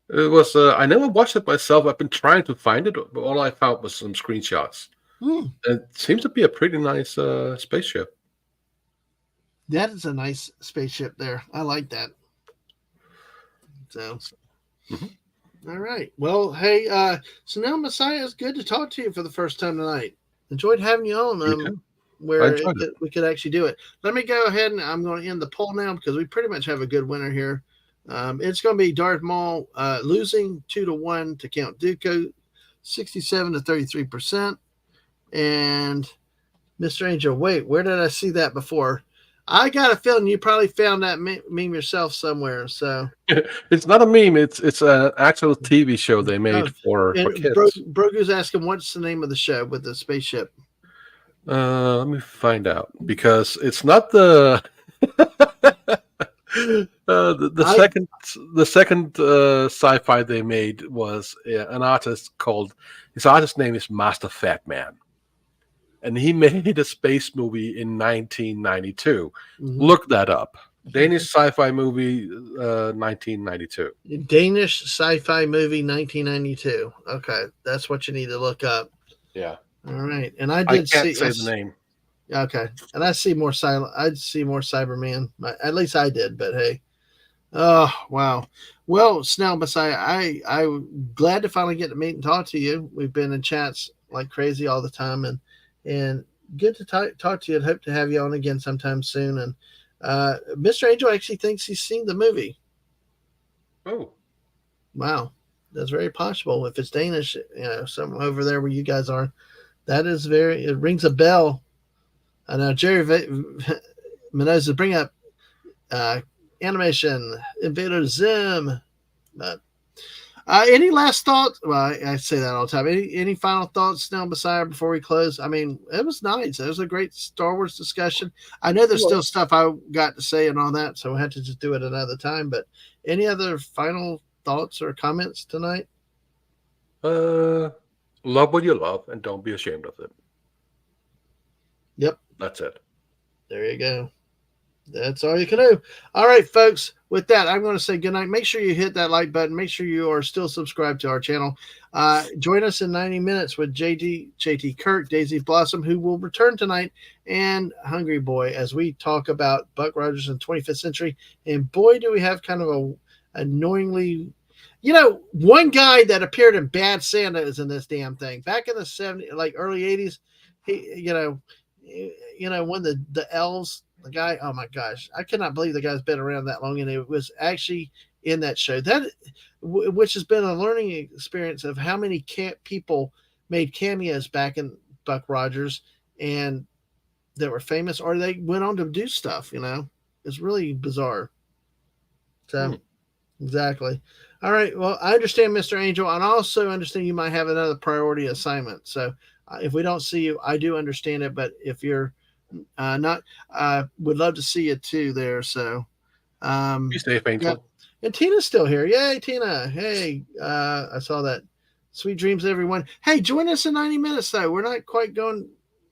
It was. I never watched it myself. I've been trying to find it, but all I found was some screenshots. It seems to be a pretty nice spaceship. That is a nice spaceship there. I like that. So, all right. Well, hey, so now Messiah, it's good to talk to you for the first time tonight. Enjoyed having you on. Where we could actually do it. Let me go ahead and I'm going to end the poll now because we pretty much have a good winner here. It's going to be Darth Maul losing 2-1 to Count Dooku, 67-33%. And Mr. Angel, wait, where did I see that before? I got a feeling you probably found that meme yourself somewhere. So it's not a meme. It's an actual TV show they made for kids. Brogu's asking, what's the name of the show with the spaceship? Let me find out because it's not the the second sci-fi they made was an artist called, his artist name is Master Fat Man, and he made a space movie in 1992. Look that up. Danish sci-fi movie, 1992. Danish sci-fi movie, 1992. Okay, that's what you need to look up. Yeah. All right, and I can't say the name. Okay, and I see more silent. I'd see more Cyberman. At least I did. But hey, oh wow. Well, Snell Messiah, I'm glad to finally get to meet and talk to you. We've been in chats like crazy all the time, and good to talk to you. And hope to have you on again sometime soon. And Mr. Angel actually thinks he's seen the movie. Oh, Wow, that's very possible. If it's Danish, somewhere over there where you guys are, that is very. It rings a bell. I know Jerry Mendoza bring up animation Invader Zim. But any last thoughts? Well, I say that all the time. Any final thoughts, Snell Messiah, before we close? I mean, it was nice. It was a great Star Wars discussion. I know there's still stuff I got to say and all that, so we had to just do it another time. But any other final thoughts or comments tonight? love what you love and don't be ashamed of it. Yep. That's it. There you go. That's all you can do. All right, folks. With that, I'm going to say goodnight. Make sure you hit that like button. Make sure you are still subscribed to our channel. Join us in 90 minutes with JT Kirk, Daisy Blossom, who will return tonight, and Hungry Boy as we talk about Buck Rogers in 25th century. And boy, do we have kind of a annoyingly, one guy that appeared in Bad Santa is in this damn thing. Back in the 70s, like early 80s, he, when the elves. The guy, oh my gosh, I cannot believe the guy's been around that long, and it was actually in that show. Which has been a learning experience of how many people made cameos back in Buck Rogers and that were famous, or they went on to do stuff. It's really bizarre. So, exactly. All right. Well, I understand, Mr. Angel, and I also understand you might have another priority assignment. So, if we don't see you, I do understand it. But if you're not would love to see you too there. So Be safe, Angel. Yeah. And Tina's still here. Yay, Tina. Hey, I saw that. Sweet dreams, everyone. Hey, join us in 90 minutes though. We're not quite going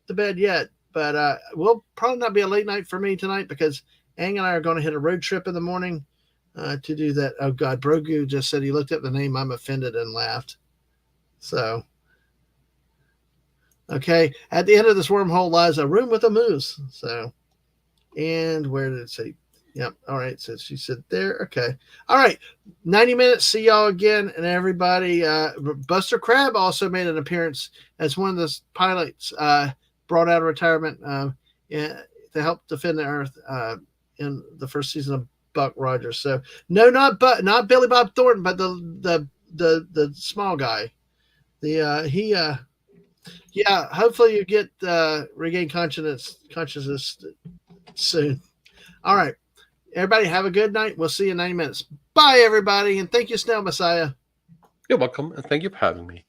to bed yet, but we'll probably not be a late night for me tonight because Ang and I are going to hit a road trip in the morning to do that. Oh God, Brogu just said he looked up the name. I'm offended and laughed. So okay, at the end of this wormhole lies a room with a moose. So, and where did it say? Yep. All right. So she said there. Okay. All right. 90 minutes. See y'all again. And everybody, Buster Crabbe also made an appearance as one of the pilots brought out of retirement to help defend the Earth in the first season of Buck Rogers. So no, not Billy Bob Thornton, but the small guy. Yeah, hopefully you get regain consciousness soon. All right. Everybody have a good night. We'll see you in 90 minutes. Bye, everybody. And thank you, Snell Messiah. You're welcome. And thank you for having me.